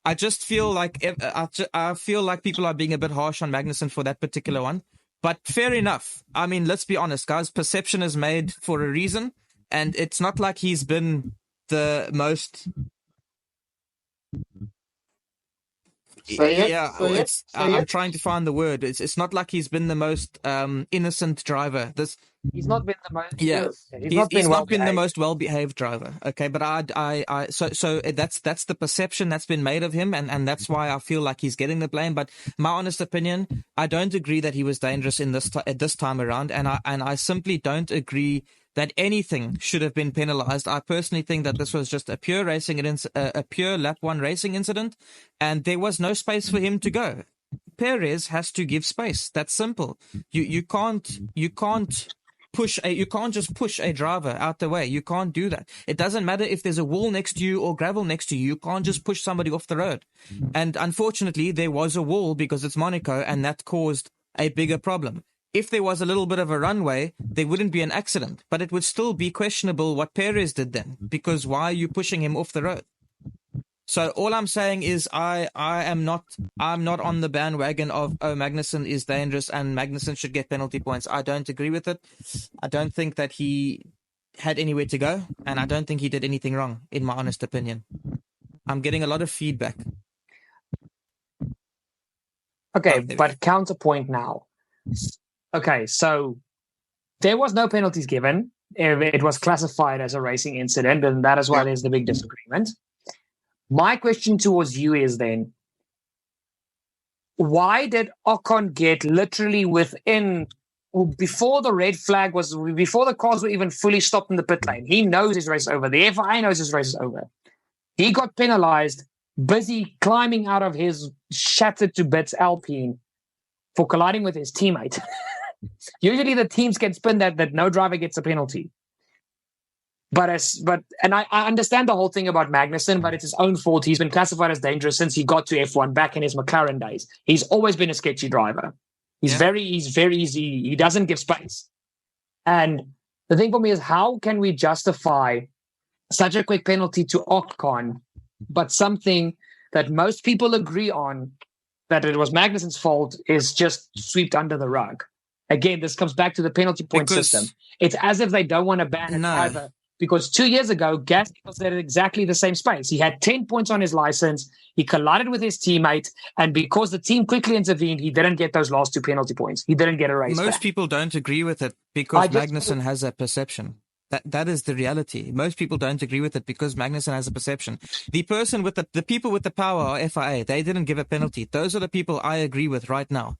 I just feel like people are being a bit harsh on Magnussen for that particular one. But fair enough. I mean, let's be honest, guys. Perception is made for a reason. And it's not like he's been the most... I'm trying to find the word. It's not like he's been the most innocent driver. He's not been the most. Yeah, he's not been the most well-behaved driver. Okay, but so that's the perception that's been made of him, and that's why I feel like he's getting the blame. But my honest opinion, I don't agree that he was dangerous at this time around, and I simply don't agree that anything should have been penalized. I personally think that this was just a pure a pure lap one racing incident, and there was no space for him to go. Perez has to give space. That's simple. You can't just push a driver out the way. You can't do that. It doesn't matter if there's a wall next to you or gravel next to you. You can't just push somebody off the road. And unfortunately, there was a wall because it's Monaco, and that caused a bigger problem. If there was a little bit of a runway, there wouldn't be an accident, but it would still be questionable what Perez did then, because why are you pushing him off the road? So all I'm saying is I'm not on the bandwagon of, oh, Magnussen is dangerous and Magnussen should get penalty points. I don't agree with it. I don't think that he had anywhere to go, and I don't think he did anything wrong, in my honest opinion. I'm getting a lot of feedback. Okay, but counterpoint now. Okay, so there was no penalties given. It was classified as a racing incident, and that is why there's the big disagreement. My question towards you is then, why did Ocon get literally before the red flag before the cars were even fully stopped in the pit lane? He knows his race is over. The FIA knows his race is over. He got penalized, busy climbing out of his shattered to bits Alpine for colliding with his teammate. Usually the teams can spin that no driver gets a penalty. But I understand the whole thing about Magnussen, but it's his own fault. He's been classified as dangerous since he got to F1 back in his McLaren days. He's always been a sketchy driver. He's very easy. He doesn't give space. And the thing for me is, how can we justify such a quick penalty to Ocon, but something that most people agree on, that it was Magnussen's fault, is just swept under the rug? Again, this comes back to the penalty point system. It's as if they don't want to ban it either. Because 2 years ago, Gasly was at exactly the same space. He had 10 points on his license. He collided with his teammate. And because the team quickly intervened, he didn't get those last 2 penalty points. He didn't get a race Most back. people don't agree with it because Magnussen has a perception. That is the reality. Most people don't agree with it because Magnussen has a perception. The person with the people with the power are FIA. They didn't give a penalty. Those are the people I agree with right now.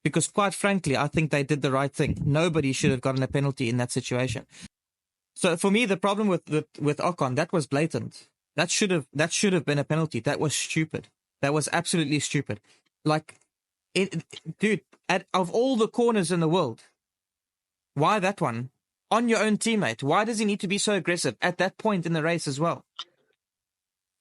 Because quite frankly, I think they did the right thing. Nobody should have gotten a penalty in that situation. So for me, the problem with Ocon, that was blatant. That should have been a penalty. That was stupid. That was absolutely stupid. Dude, of all the corners in the world, why that one? On your own teammate. Why does he need to be so aggressive at that point in the race as well?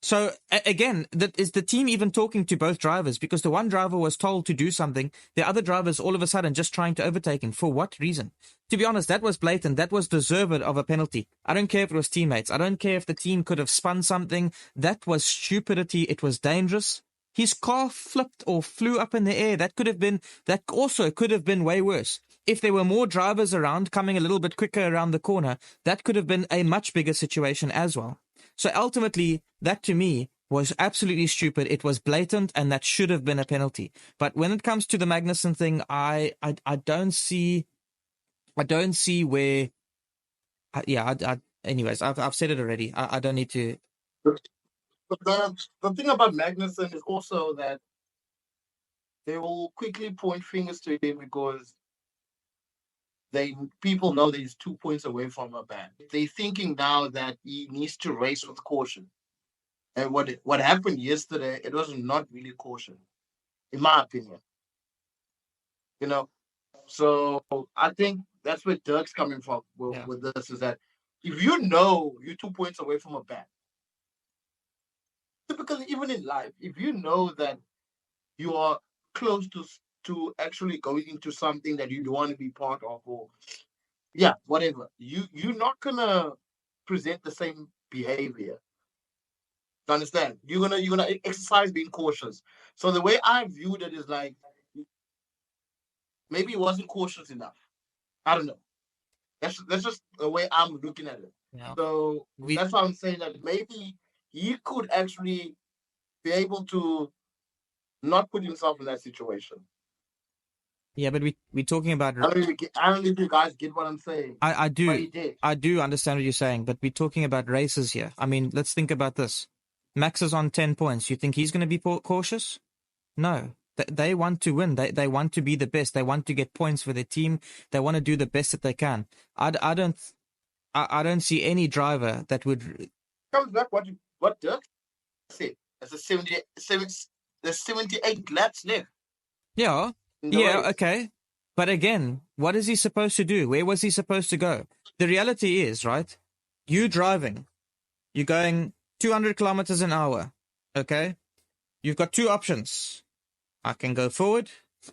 So again, is the team even talking to both drivers? Because the one driver was told to do something, the other driver's all of a sudden just trying to overtake him. For what reason? To be honest, that was blatant. That was deserved of a penalty. I don't care if it was teammates. I don't care if the team could have spun something. That was stupidity. It was dangerous. His car flipped or flew up in the air. That also could have been way worse. If there were more drivers around coming a little bit quicker around the corner, that could have been a much bigger situation as well. So ultimately, that to me was absolutely stupid. It was blatant, and that should have been a penalty. But when it comes to the Magnussen thing, I don't see where. Anyways, I've said it already. I don't need to. But the thing about Magnussen is also that they will quickly point fingers to him because people know that he's 2 points away from a ban. They're thinking now that he needs to race with caution. And what happened yesterday, it was not really caution, in my opinion. So I think that's where Dirk's coming from with this, is that if you know you're 2 points away from a ban, typically even in life, if you know that you are close to actually going into something that you don't want to be part of, or whatever, you're not gonna present the same behavior. You understand? You're gonna exercise being cautious. So the way I viewed it is like, maybe it wasn't cautious enough. I don't know. That's just the way I'm looking at it. Yeah. So that's why I'm saying that maybe he could actually be able to not put himself in that situation. Yeah, but we're talking about. I don't know if you guys get what I'm saying. I do. But he did. I do understand what you're saying, but we're talking about races here. I mean, let's think about this. Max is on 10 points. You think he's going to be cautious? No. They want to win. They want to be the best. They want to get points for their team. They want to do the best that they can. I don't. I don't see any driver that would. Comes back what Dirk said. There's 78 laps left Yeah, in the yeah, race. okay. But again, what is he supposed to do? Where was he supposed to go? The reality is, right? You driving, you're going 200 kilometers an hour, okay? You've got two options. I can go forward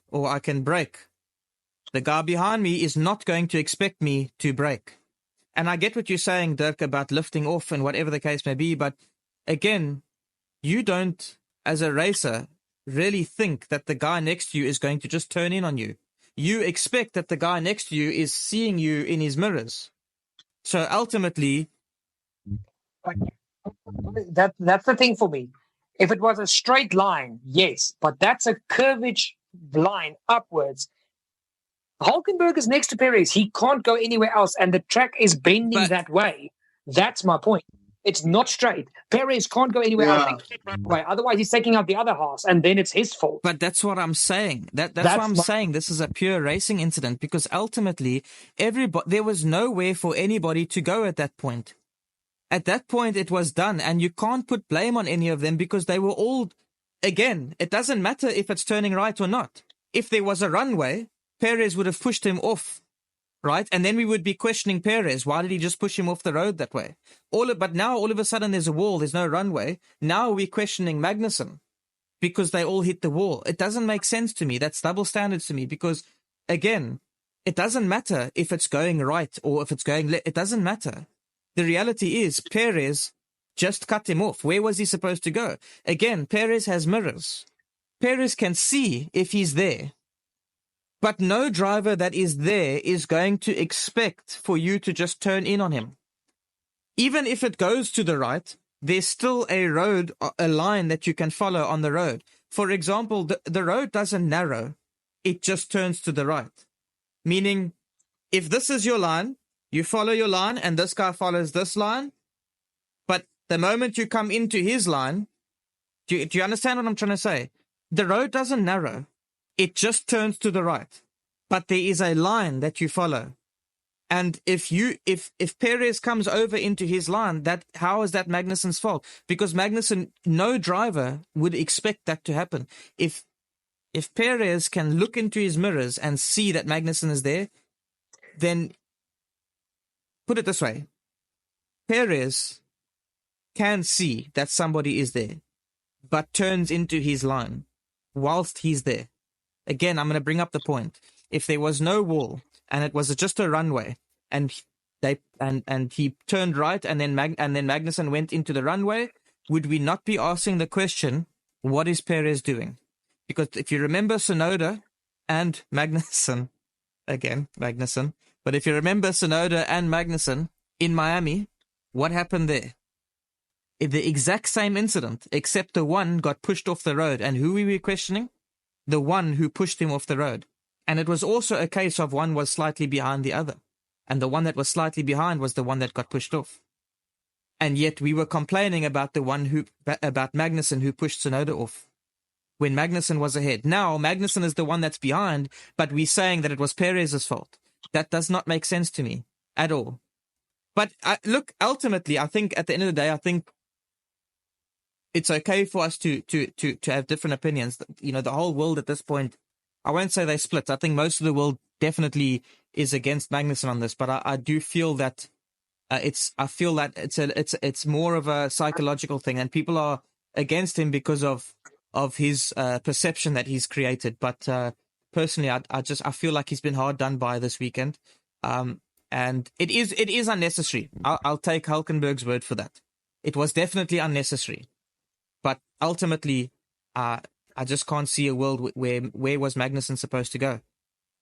or I can brake. The guy behind me is not going to expect me to brake. And I get what you're saying, Dirk, about lifting off and whatever the case may be. But again, you don't, as a racer, really think that the guy next to you is going to just turn in on you. You expect that the guy next to you is seeing you in his mirrors. So ultimately, That's the thing for me. If it was a straight line, yes, but that's a curvage line upwards. Hulkenberg is next to Perez. He can't go anywhere else, and the track is bending But- that way. That's my point. It's not straight. Perez can't go anywhere else. Right? Otherwise, he's taking out the other horse, and then it's his fault. But that's what I'm saying. That's why I'm saying this is a pure racing incident, because ultimately, there was nowhere for anybody to go at that point. At that point, it was done, and you can't put blame on any of them because they were all, again, it doesn't matter if it's turning right or not. If there was a runway, Perez would have pushed him off, right? And then we would be questioning Perez. Why did he just push him off the road that way? But now all of a sudden there's a wall, there's no runway. Now we're questioning Magnussen because they all hit the wall. It doesn't make sense to me. That's double standards to me because, again, it doesn't matter if it's going right or if it's going left. It doesn't matter. The reality is Perez just cut him off. Where was he supposed to go? Again, Perez has mirrors. Perez can see if he's there. But no driver that is there is going to expect for you to just turn in on him. Even if it goes to the right, there's still a road, a line that you can follow on the road. For example, the road doesn't narrow. It just turns to the right. Meaning, if this is your line, you follow your line and this guy follows this line. But the moment you come into his line, do you understand what I'm trying to say? The road doesn't narrow. It just turns to the right. But there is a line that you follow. And if Perez comes over into his line, how is that Magnussen's fault? Because Magnussen, no driver would expect that to happen. If Perez can look into his mirrors and see that Magnussen is there, then put it this way. Perez can see that somebody is there, but turns into his line whilst he's there. Again, I'm going to bring up the point. If there was no wall and it was just a runway, and he turned right, and then Magnussen went into the runway, would we not be asking the question, what is Perez doing? Because if you remember Tsunoda and Magnussen, but if you remember Tsunoda and Magnussen in Miami, what happened there? The exact same incident, except the one got pushed off the road. And who were we questioning? The one who pushed him off the road. And it was also a case of one was slightly behind the other. And the one that was slightly behind was the one that got pushed off. And yet we were complaining about about Magnussen who pushed Tsunoda off when Magnussen was ahead. Now Magnussen is the one that's behind, but we're saying that it was Perez's fault. That does not make sense to me at all. But look, ultimately, I think at the end of the day, I think it's okay for us to have different opinions. You know, the whole world at this point, I won't say they split. I think most of the world definitely is against Magnussen on this, but I do feel that it's more of a psychological thing, and people are against him because of his perception that he's created. But personally, I feel like he's been hard done by this weekend, and it is unnecessary. I'll take Hulkenberg's word for that. It was definitely unnecessary, but ultimately, I just can't see a world where was Magnussen supposed to go.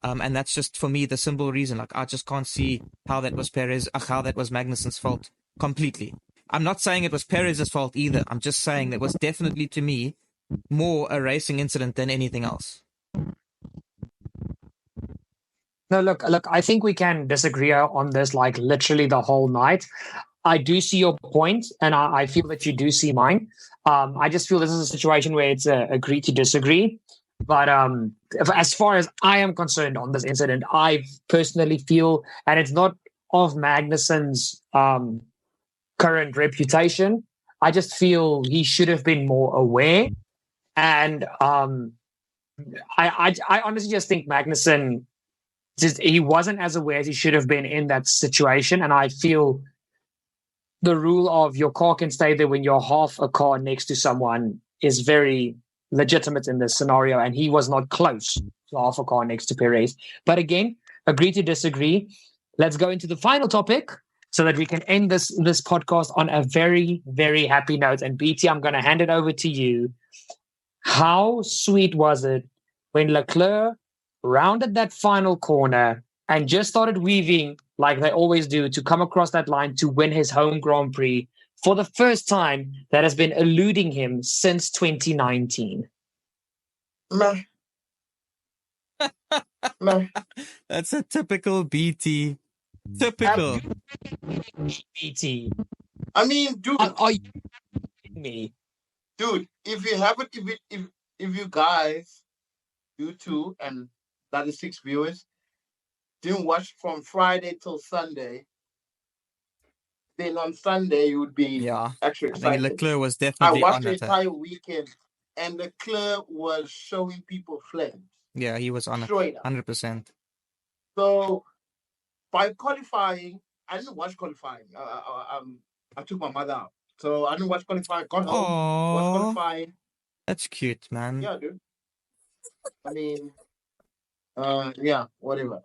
And that's just, for me, the simple reason. Like, I just can't see how that was how that was Magnussen's fault completely. I'm not saying it was Perez's fault either. I'm just saying that was definitely, to me, more a racing incident than anything else. No, look, I think we can disagree on this, like, literally the whole night. I do see your point, and I feel that you do see mine. I just feel this is a situation where it's agree to disagree. But as far as I am concerned on this incident, I personally feel, and it's not of Magnussen's current reputation, I just feel he should have been more aware. And I honestly just think Magnussen he wasn't as aware as he should have been in that situation. And I feel the rule of your car can stay there when you're half a car next to someone is very legitimate in this scenario. And he was not close to half a car next to Perez. But again, agree to disagree. Let's go into the final topic so that we can end this podcast on a very, very happy note. And BT, I'm going to hand it over to you. How sweet was it when Leclerc rounded that final corner and just started weaving like they always do to come across that line to win his home Grand Prix for the first time that has been eluding him since 2019? Meh. Meh. That's a typical BT. Typical. BT. I mean, dude. Are you kidding me? Dude, if you haven't, if you guys, you two, and that is 6 viewers, didn't watch from Friday till Sunday, then on Sunday you would be actually excited. I think Leclerc was I definitely watched on the it. entire weekend, and Leclerc was showing people flames. Yeah, he was on Straight it, up. 100%. So by qualifying, I didn't watch qualifying. I took my mother out, so I didn't watch qualifying. Got home, watched qualifying. That's cute, man. Yeah, dude. I mean, yeah, whatever.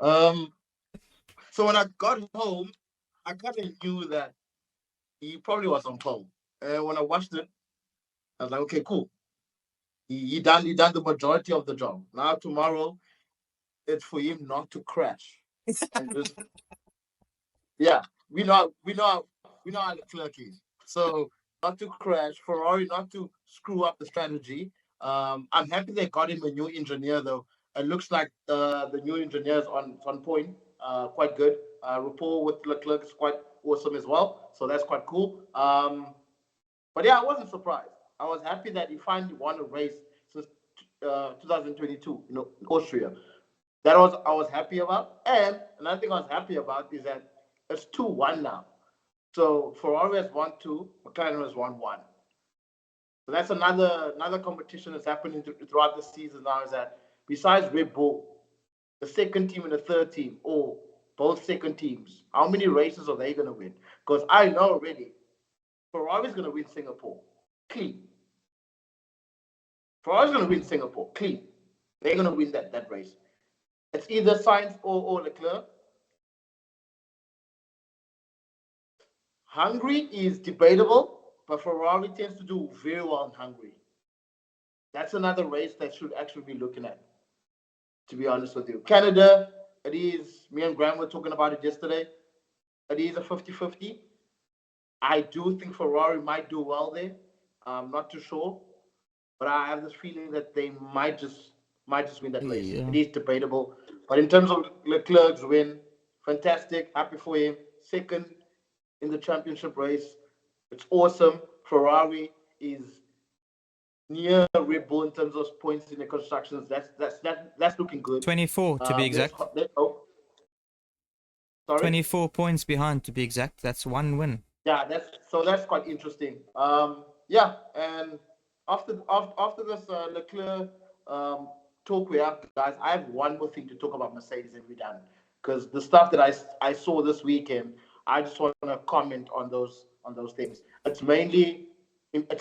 So when I got home, I kind of knew that he probably was on pole. When I watched it, I was like, okay, cool. He done the majority of the job. Now tomorrow, it's for him not to crash. And just, yeah, we know how Leclerc is. So not to crash, Ferrari not to screw up the strategy. I'm happy they got him a new engineer though. It looks like the new engineer is on point, quite good. Rapport with Leclerc is quite awesome as well. So that's quite cool. But yeah, I wasn't surprised. I was happy that he finally won a race since 2022, Austria. I was happy about. And another thing I was happy about is that it's 2-1 now. So Ferrari has won 2, McLaren has won 1. So that's another competition that's happening throughout the season now, is that besides Red Bull, the second team and the third team, or both second teams, how many races are they going to win? Because I know already, Ferrari's going to win Singapore. Clean. Ferrari's going to win Singapore. Clean. They're going to win that race. It's either Sainz or Leclerc. Hungary is debatable, but Ferrari tends to do very well in Hungary. That's another race that should actually be looking at, to be honest with you. Canada, it is, me and Graham were talking about it yesterday, it is a 50-50. I do think Ferrari might do well there. I'm not too sure, but I have this feeling that they might just win that race. Yeah. It is debatable. But in terms of Leclerc's win, fantastic, happy for him. Second in the championship race. It's awesome. Ferrari is near Red Bull in terms of points in the constructions. That's looking good. 24 to be exact. Let's hope. Sorry? 24 points behind to be exact. That's 1 win. Yeah, that's quite interesting. Yeah, and after this Leclerc talk we have, guys, I have one more thing to talk about Mercedes and we're done. Because the stuff that I saw this weekend, I just want to comment on those things. It's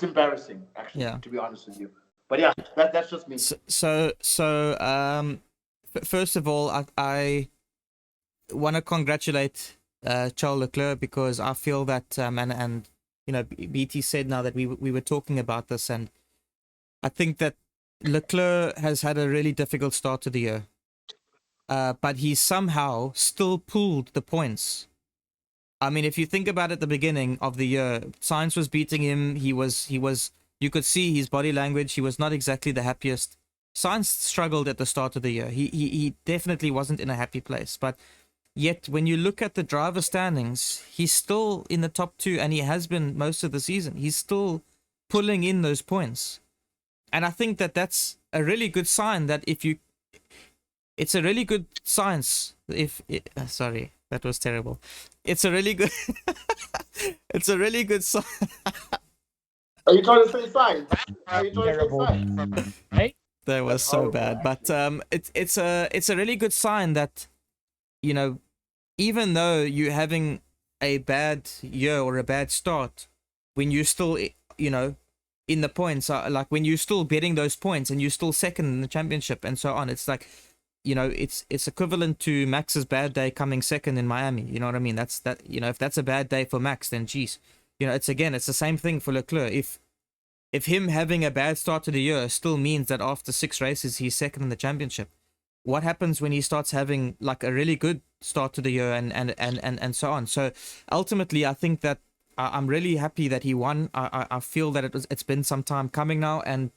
embarrassing, actually, to be honest with you. But yeah, that's just me. First of all, I want to congratulate Charles Leclerc, because I feel that and BT said now that we were talking about this, and I think that Leclerc has had a really difficult start to the year, but he somehow still pulled the points. I mean, if you think about it, at the beginning of the year, Sainz was beating him. He was. You could see his body language. He was not exactly the happiest. Sainz struggled at the start of the year. He definitely wasn't in a happy place. But yet, when you look at the driver standings, he's still in the top 2, and he has been most of the season. He's still pulling in those points, and I think that that's a really good sign. That it's a really good sign. That was terrible. It's a really good. It's a really good song. Are you trying to say signs? Are you trying to say Terrible. signs? Hey, That was That's so horrible, bad. But it's a really good sign that, you know, even though you're having a bad year or a bad start, when you still, you know, in the points, like when you're still getting those points and you're still second in the championship and so on, it's like, you know, it's equivalent to Max's bad day coming second in Miami. You know what I mean? That's that. You know, if that's a bad day for Max, then geez, you know, it's the same thing for Leclerc. If him having a bad start to the year still means that after 6 races he's second in the championship, what happens when he starts having like a really good start to the year and so on? So ultimately, I think that I'm really happy that he won. I feel that it's been some time coming now, and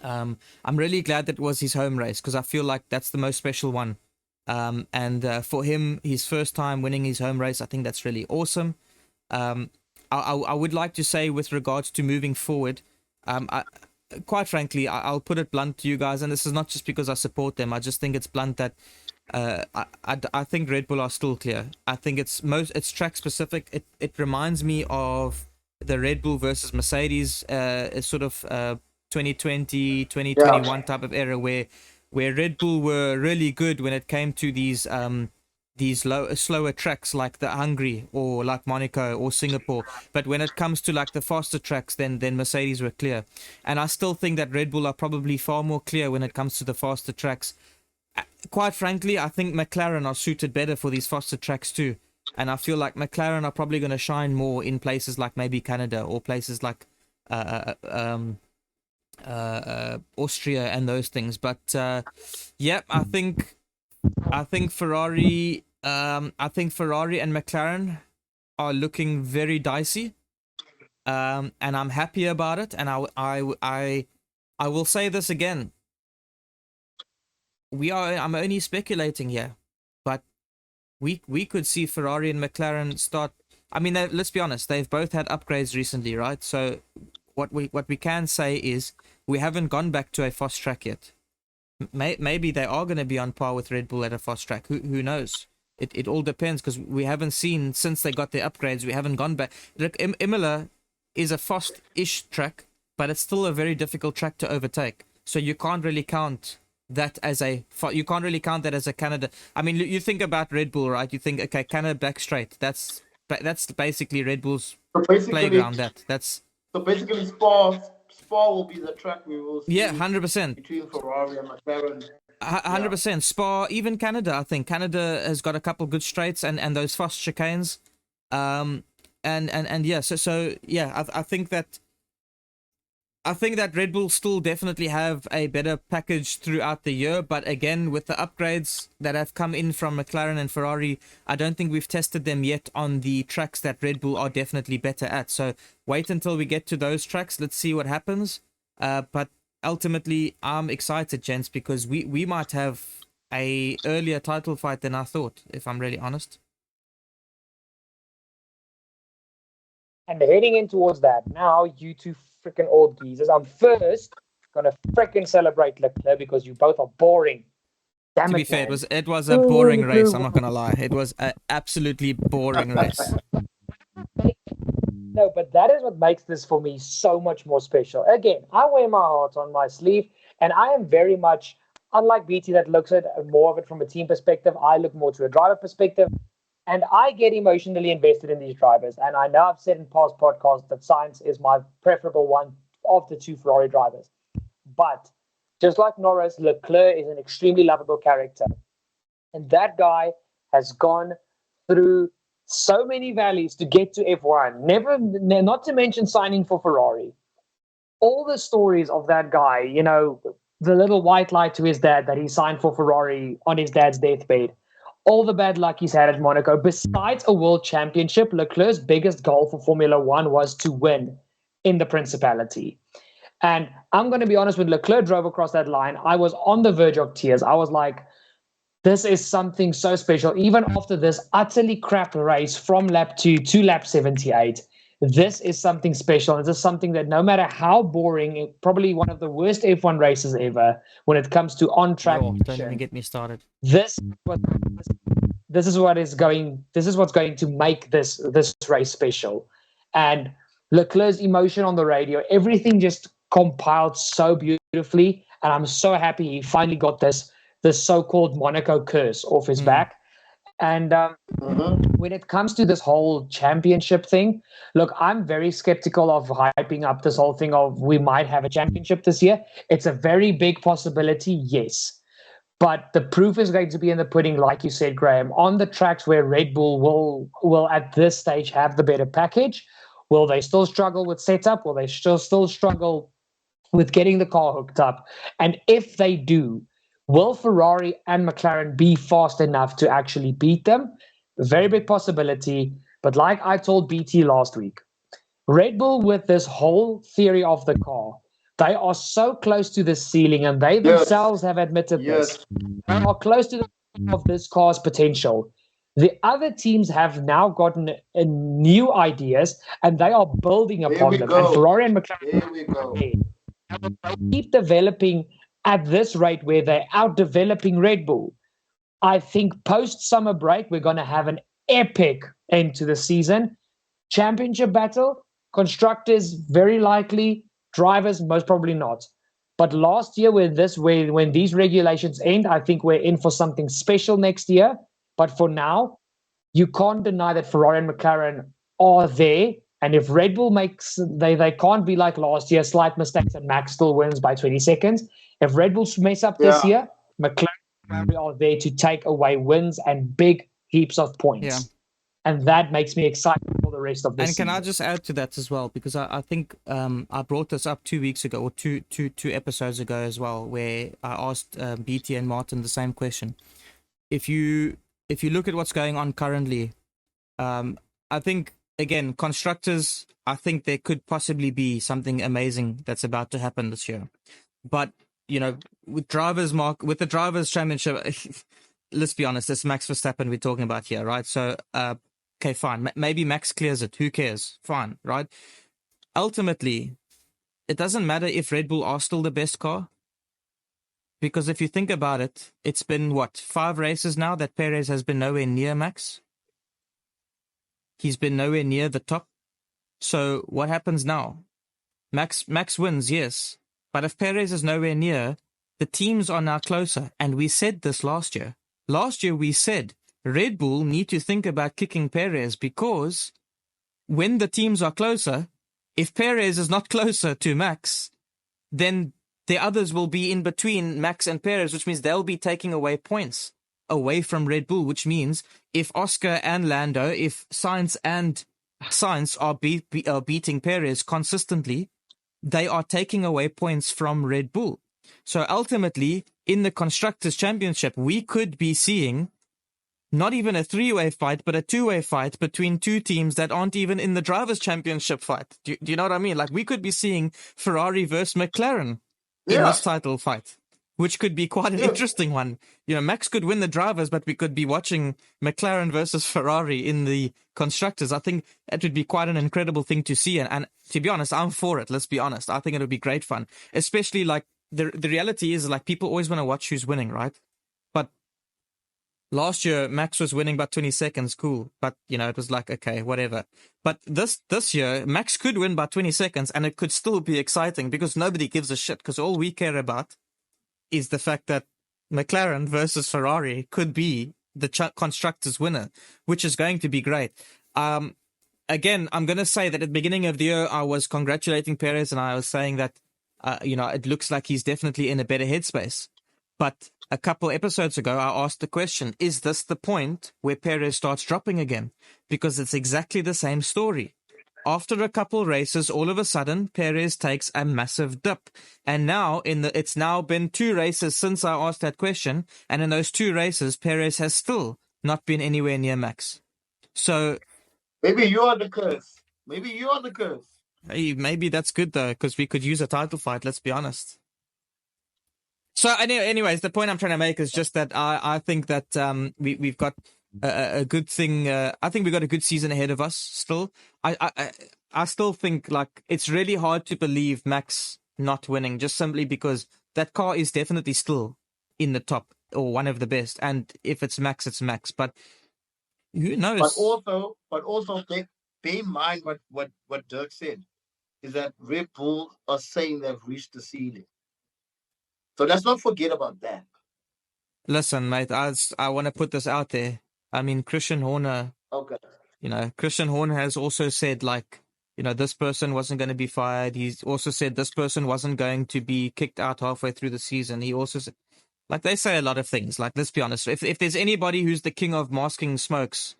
I'm really glad that it was his home race, because I feel like that's the most special one. And for him, his first time winning his home race, I think that's really awesome. I would like to say, with regards to moving forward, quite frankly, I'll put it blunt to you guys, and this is not just because I support them. I just think it's blunt that I think Red Bull are still clear. I think it's track specific. It reminds me of the Red Bull versus Mercedes sort of 2020, 2021 type of era where Red Bull were really good when it came to these slower tracks like the Hungary or like Monaco or Singapore, but when it comes to like the faster tracks, then Mercedes were clear. And I still think that Red Bull are probably far more clear when it comes to the faster tracks. Quite frankly, I think McLaren are suited better for these faster tracks too, and I feel like McLaren are probably going to shine more in places like maybe Canada or places like Austria and those things. But yeah, I think Ferrari and McLaren are looking very dicey, and I'm happy about it. And I will say this again. I'm only speculating here, but we could see Ferrari and McLaren start. I mean, let's be honest, they've both had upgrades recently, right? So what we can say is we haven't gone back to a fast track yet. Maybe they are going to be on par with Red Bull at a fast track. Who knows? It all depends, because we haven't seen, since they got their upgrades, we haven't gone back. Look, Imola is a fast-ish track, but it's still a very difficult track to overtake. So you can't really count that as a Canada. I mean, you think about Red Bull, right? You think, okay, Canada back straight. That's basically Red Bull's playground. So basically, Spa will be the track we will see. Yeah, 100%. Between Ferrari and McLaren. 100%. Spa, even Canada. I think Canada has got a couple good straights and those fast chicanes. And yeah. So yeah, I think that Red Bull still definitely have a better package throughout the year, but again, with the upgrades that have come in from McLaren and Ferrari, I don't think we've tested them yet on the tracks that Red Bull are definitely better at. So wait until we get to those tracks. Let's see what happens. But ultimately, I'm excited, gents, because we might have a earlier title fight than I thought, if I'm really honest. and heading in towards that, now you two freaking old geezers, I'm first gonna freaking celebrate Leclerc because you both are boring. Damn To be it, fair, man. it was a boring race. I'm not gonna lie. It was an absolutely boring race. No, but that is what makes this for me so much more special. Again, I wear my heart on my sleeve, and I am very much, unlike BT that looks at more of it from a team perspective, I look more to a driver perspective, and I get emotionally invested in these drivers. And I know I've said in past podcasts that Sainz is my preferable one of the two Ferrari drivers. But just like Norris, Leclerc is an extremely lovable character. And that guy has gone through so many valleys to get to F1. Not to mention signing for Ferrari. All the stories of that guy, you know, the little white lie to his dad that he signed for Ferrari on his dad's deathbed. All the bad luck he's had at Monaco. Besides a world championship, Leclerc's biggest goal for Formula One was to win in the Principality. And I'm going to be honest, when Leclerc drove across that line, I was on the verge of tears. I was like, this is something so special. Even after this utterly crap race from lap 2 to lap 78, this is something special. This is something that no matter how boring, probably one of the worst F1 races ever when it comes to on-track action, don't even get me started. This was this is what's going to make this race special. And Leclerc's emotion on the radio, everything just compiled so beautifully. And I'm so happy he finally got this so-called Monaco curse off his back. And when it comes to this whole championship thing, look, I'm very skeptical of hyping up this whole thing of we might have a championship this year. It's a very big possibility, yes. But the proof is going to be in the pudding, like you said, Graham. On the tracks where Red Bull will at this stage have the better package, will they still struggle with setup? Will they still struggle with getting the car hooked up? And if they do, will Ferrari and McLaren be fast enough to actually beat them? A very big possibility. But like I told BT last week, Red Bull, with this whole theory of the car, they are so close to the ceiling, and they themselves have admitted this. They are close to the of this car's potential. The other teams have now gotten new ideas, and they are building upon them. And Ferrari and McLaren keep developing at this rate where they're out developing Red Bull. I think post-summer break, we're going to have an epic end to the season. Championship battle, constructors very likely, drivers most probably not. But last year, when these regulations end, I think we're in for something special next year. But for now, you can't deny that Ferrari and McLaren are there. And if Red Bull they can't be like last year, slight mistakes, and Max still wins by 20 seconds. If Red Bull mess up this year, McLaren are there to take away wins and big heaps of points. Yeah. And that makes me excited for the rest of this season. And can I just add to that as well? Because I think I brought this up 2 weeks ago, or two episodes ago as well, where I asked BT and Martin the same question. If you look at what's going on currently, I think, again, constructors, I think there could possibly be something amazing that's about to happen this year. But, with the drivers' championship, let's be honest, it's Max Verstappen we're talking about here, right? So, okay, fine. Maybe Max clears it. Who cares? Fine, right? Ultimately, it doesn't matter if Red Bull are still the best car. Because if you think about it, it's been, 5 races now that Perez has been nowhere near Max? He's been nowhere near the top. So what happens now? Max wins, yes. But if Perez is nowhere near, the teams are now closer. And we said this last year. Last year we said Red Bull need to think about kicking Perez, because when the teams are closer, if Perez is not closer to Max, then the others will be in between Max and Perez, which means they'll be taking away points away from Red Bull, which means if Oscar and Lando, if Sainz are beating Perez consistently, they are taking away points from Red Bull. So ultimately, in the Constructors' Championship, we could be seeing not even a 3-way fight, but a 2-way fight between 2 teams that aren't even in the Drivers' Championship fight. Do you know what I mean? Like, we could be seeing Ferrari versus McLaren in this title fight, which could be quite an interesting one. Max could win the drivers, but we could be watching McLaren versus Ferrari in the constructors. I think that would be quite an incredible thing to see. And to be honest, I'm for it. Let's be honest. I think it would be great fun, especially like the reality is, like, people always want to watch who's winning, right? But last year, Max was winning by 20 seconds. Cool. But, it was like, okay, whatever. But this year, Max could win by 20 seconds and it could still be exciting because nobody gives a shit, because all we care about is the fact that McLaren versus Ferrari could be the constructors winner, which is going to be great. Again, I'm going to say that at the beginning of the year, I was congratulating Perez and I was saying that, it looks like he's definitely in a better headspace. But a couple episodes ago, I asked the question, is this the point where Perez starts dropping again? Because it's exactly the same story. After a couple races, all of a sudden, Perez takes a massive dip. And now, it's now been 2 races since I asked that question. And in those 2 races, Perez has still not been anywhere near Max. So maybe you are the curse. Hey, maybe that's good, though, because we could use a title fight, let's be honest. So anyways, the point I'm trying to make is just that I think that we've got a good thing. I think we've got a good season ahead of us still. I still think, like, it's really hard to believe Max not winning, just simply because that car is definitely still in the top or one of the best. And if it's Max, it's Max. But Who But knows? also, bear in mind what Dirk said is that Red Bull are saying they've reached the ceiling. So let's not forget about that. Listen, mate, I want to put this out there. I mean, Christian Horner, Okay. Christian Horner has also said, like, this person wasn't going to be fired. He's also said this person wasn't going to be kicked out halfway through the season. He also said, like, they say a lot of things. Like, let's be honest. If there's anybody who's the king of masking smokes,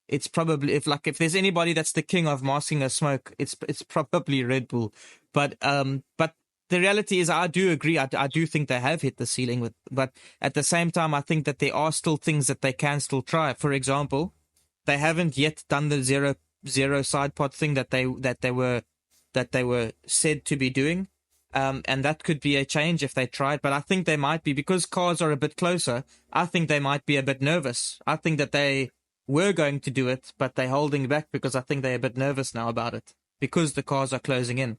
it's probably if there's anybody that's the king of masking a smoke, it's probably Red Bull. But the reality is, I do agree. I do think they have hit the ceiling but at the same time, I think that there are still things that they can still try. For example, they haven't yet done the zero side pod thing that they were said to be doing. And that could be a change if they tried, but I think they might be, because cars are a bit closer. I think they might be a bit nervous. I think that they were going to do it, but they're holding back because I think they're a bit nervous now about it because the cars are closing in.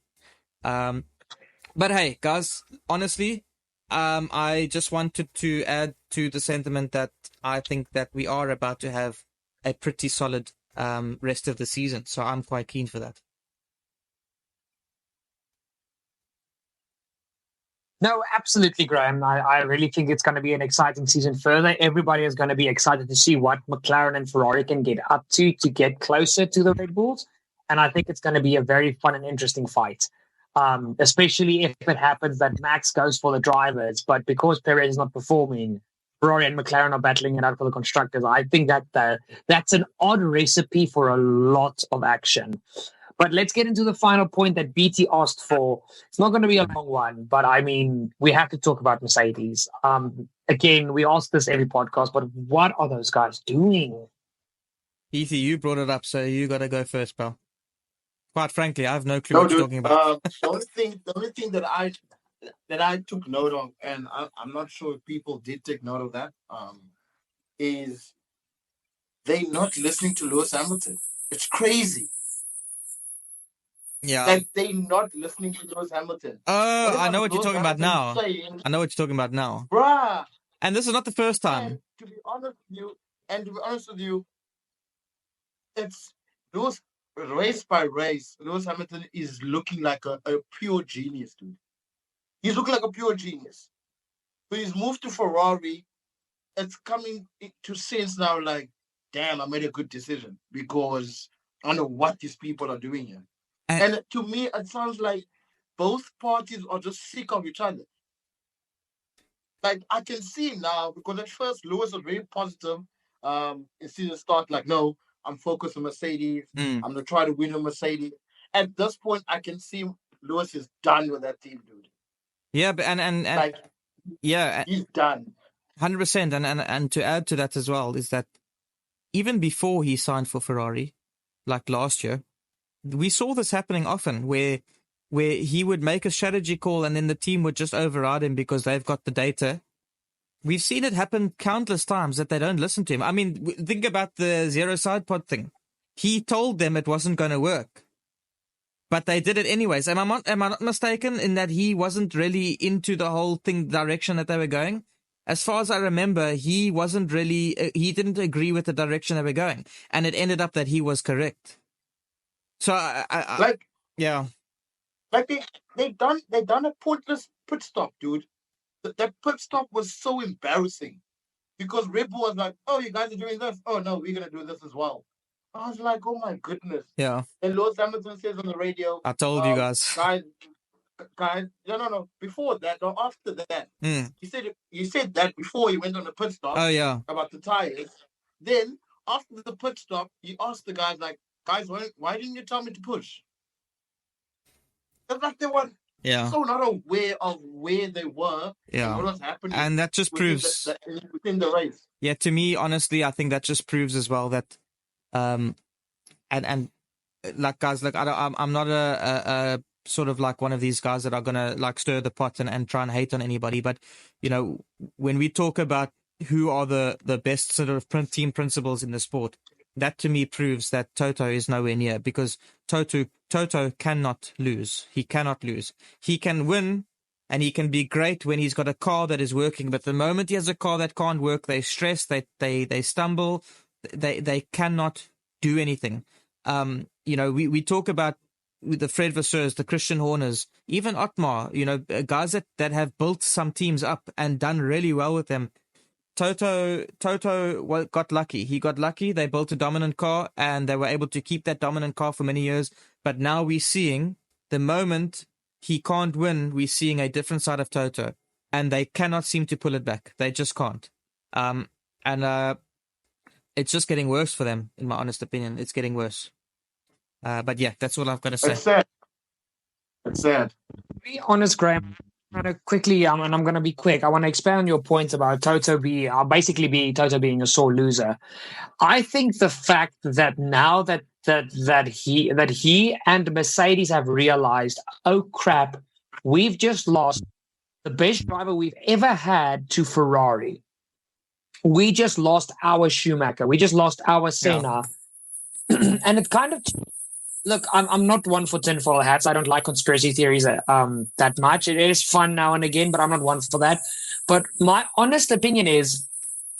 But hey, guys, honestly, I just wanted to add to the sentiment that I think that we are about to have a pretty solid rest of the season. So I'm quite keen for that. No, absolutely, Graham. I really think it's going to be an exciting season further. Everybody is going to be excited to see what McLaren and Ferrari can get up to get closer to the Red Bulls. And I think it's going to be a very fun and interesting fight, especially if it happens that Max goes for the drivers. But because Perez is not performing, Ferrari and McLaren are battling it out for the constructors. I think that that's an odd recipe for a lot of action. But let's get into the final point that BT asked for. It's not going to be a long one, but I mean, we have to talk about Mercedes. Again, we ask this every podcast, but what are those guys doing? Ethan, you brought it up, so you got to go first, pal. Quite frankly, I have no clue what you're talking about. The only thing that I took note of, and I'm not sure if people did take note of that, is they not listening to Lewis Hamilton. It's crazy. Yeah. Like, they not listening to Lewis Hamilton. Oh, I know what you're talking about now. I know what you're talking about now. Bruh. And this is not the first time. And to be honest with you, it's Lewis, race by race, Lewis Hamilton is looking like a pure genius, dude. He's looking like a pure genius. So he's moved to Ferrari. It's coming to sense now, like, damn, I made a good decision because I know what these people are doing here. And to me, it sounds like both parties are just sick of each other. Like, I can see now, because at first Lewis was very positive. In season start, like, no, I'm focused on Mercedes. I'm going to try to win a Mercedes. At this point, I can see Lewis is done with that team, dude. Yeah, but and like, yeah, he's done. 100%. And to add to that as well is that even before he signed for Ferrari, like last year, we saw this happening often where he would make a strategy call and then the team would just override him because they've got the data. We've seen it happen countless times that they don't listen to him. I mean, think about the zero side pod thing. He told them it wasn't going to work, but they did it anyways. Am I not mistaken in that he wasn't really into the whole thing direction that they were going? As far as I remember, he wasn't really, he didn't agree with the direction they were going, and it ended up that he was correct. So yeah, like they done a pointless pit stop, dude. That pit stop was so embarrassing because Red Bull was like, "Oh, you guys are doing this. Oh no, we're gonna do this as well." I was like, "Oh my goodness." Yeah. And Lewis Hamilton says on the radio, "I told you guys, guys, no. Before that or after that, he said that before he went on the pit stop. Oh yeah, about the tires. Then after the pit stop, he asked the guys like, "Guys, why didn't you tell me to push?" It's like they were so not aware of where they were and what was happening. And that just proves within the race. Yeah, to me, honestly, I think that just proves as well that, and like guys, like I'm not a sort of like one of these guys that are gonna like stir the pot and try and hate on anybody. But when we talk about who are the best sort of team principals in the sport, that to me proves that Toto is nowhere near, because Toto cannot lose. He cannot lose. He can win and he can be great when he's got a car that is working. But the moment he has a car that can't work, they stress, they stumble, they cannot do anything. We talk about the Fred Vasseurs, the Christian Horners, even Otmar, guys that have built some teams up and done really well with them. Toto got lucky. He got lucky. They built a dominant car and they were able to keep that dominant car for many years. But now we're seeing the moment he can't win, we're seeing a different side of Toto. And they cannot seem to pull it back. They just can't. And it's just getting worse for them, in my honest opinion. It's getting worse. But yeah, that's all I've got to say. It's sad. To be honest, Graham, I'm going to quickly, and I'm going to be quick. I want to expand on your point about Toto being a sore loser. I think the fact that now that he and Mercedes have realized, oh crap, we've just lost the best driver we've ever had to Ferrari. We just lost our Schumacher. We just lost our Senna. Yeah. And it kind of... Look, I'm not one for tinfoil hats. I don't like conspiracy theories that much. It is fun now and again, but I'm not one for that. But my honest opinion is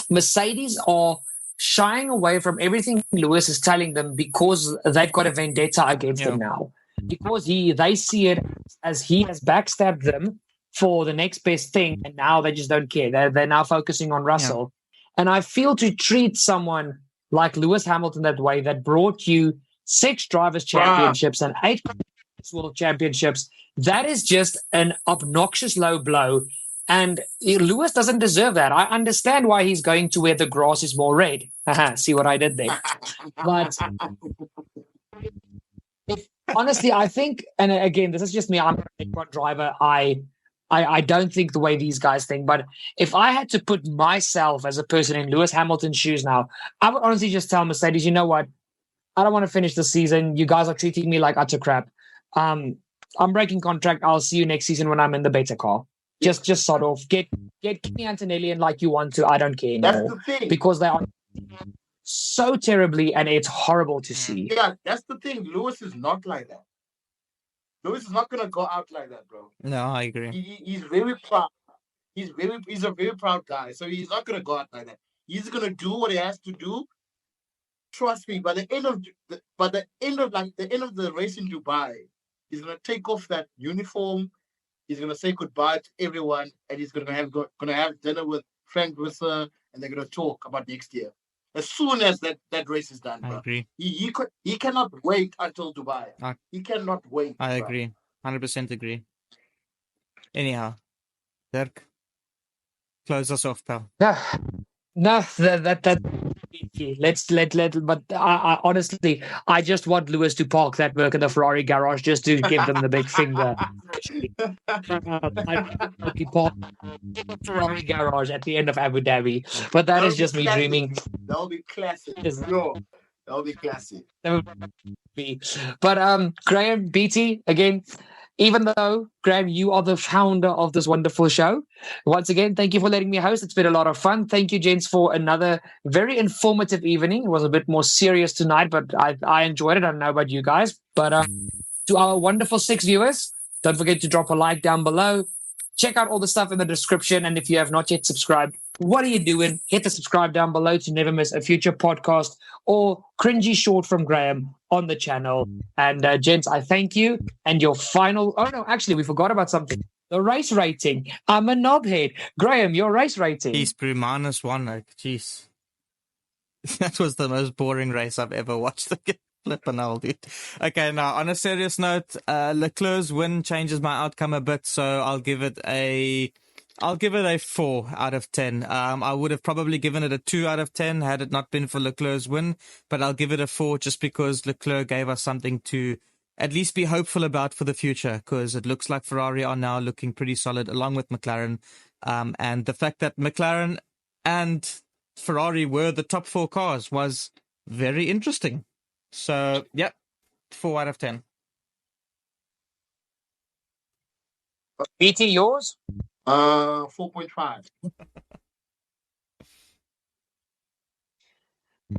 Mercedes are shying away from everything Lewis is telling them because they've got a vendetta against him now. Because they see it as he has backstabbed them for the next best thing, and now they just don't care. They're now focusing on Russell. Yeah. And I feel to treat someone like Lewis Hamilton that way, that brought you 6 drivers' championships and 8 world championships, that is just an obnoxious low blow. And Lewis doesn't deserve that. I understand why he's going to where the grass is more red. See what I did there? But honestly, I think, and again, this is just me, I'm a big driver. I don't think the way these guys think, but if I had to put myself as a person in Lewis Hamilton's shoes now, I would honestly just tell Mercedes, you know what? I don't want to finish the season. You guys are treating me like utter crap. I'm breaking contract. I'll see you next season when I'm in the better car. Just sort of get Kimi Antonelli in like you want to. I don't care anymore. That's the thing. Because they are so terribly, and it's horrible to see. Yeah, that's the thing. Lewis is not like that. Lewis is not gonna go out like that, bro. No, I agree. He's very proud. He's a very proud guy. So he's not gonna go out like that. He's gonna do what he has to do. Trust me. By the end of the race in Dubai, he's gonna take off that uniform. He's gonna say goodbye to everyone, and he's gonna have dinner with Frank Wisser, and they're gonna talk about next year. As soon as that race is done, bro. I agree. He cannot wait until Dubai. He cannot wait. I agree. 100% agree. Anyhow, Dirk, close us off, pal. No, but I honestly, I just want Lewis to park that work in the Ferrari garage just to give them the big finger. Ferrari garage at the end of Abu Dhabi, but that is just me dreaming. That'll be classic. That'll be classic. But Graham, BT, again, even though, Graham, you are the founder of this wonderful show, once again, thank you for letting me host. It's been a lot of fun. Thank you, gents, for another very informative evening. It was a bit more serious tonight, but I enjoyed it. I don't know about you guys. But to our wonderful 6 viewers, don't forget to drop a like down below. Check out all the stuff in the description. And if you have not yet subscribed, what are you doing? Hit the subscribe down below to never miss a future podcast or cringy short from Graham on the channel. And gents, I thank you. And your final... Oh, no, actually, we forgot about something. The race rating. I'm a knobhead. Graham, your race rating. He's -1. Like, jeez. That was the most boring race I've ever watched. Flippin' hell, dude. Okay, now, on a serious note, Leclerc's win changes my outcome a bit, so I'll give it a 4 out of 10. I would have probably given it a 2 out of 10 had it not been for Leclerc's win, but I'll give it a 4 just because Leclerc gave us something to at least be hopeful about for the future, because it looks like Ferrari are now looking pretty solid along with McLaren. And the fact that McLaren and Ferrari were the top 4 cars was very interesting. So, yep, 4 out of 10. BT, yours? 4.5.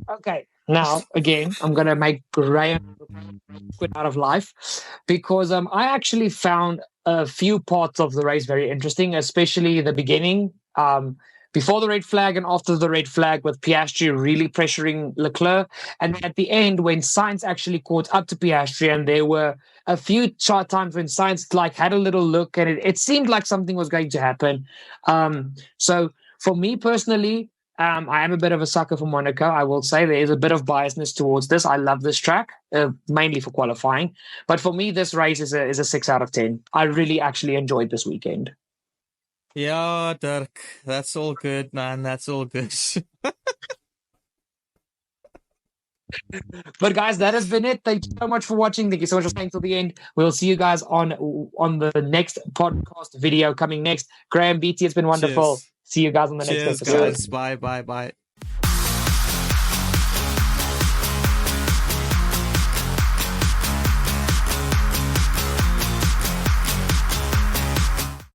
Okay, now, again, I'm going to make Graham quit out of life because I actually found a few parts of the race very interesting, especially the beginning. before the red flag and after the red flag, with Piastri really pressuring Leclerc. And at the end, when Sainz actually caught up to Piastri, and there were a few short times when Sainz had a little look, and it seemed like something was going to happen. So for me personally, I am a bit of a sucker for Monaco. I will say there is a bit of biasness towards this. I love this track, mainly for qualifying. But for me, this race is a 6 out of 10. I really actually enjoyed this weekend. Yeah, Dirk, that's all good, man. That's all good. But guys, that has been it. Thank you so much for watching. Thank you so much for staying till the end. We'll see you guys on the next podcast video coming next. Graham, BT, it's been wonderful. Cheers. See you guys on the next Cheers, episode. guys. Bye, bye, bye.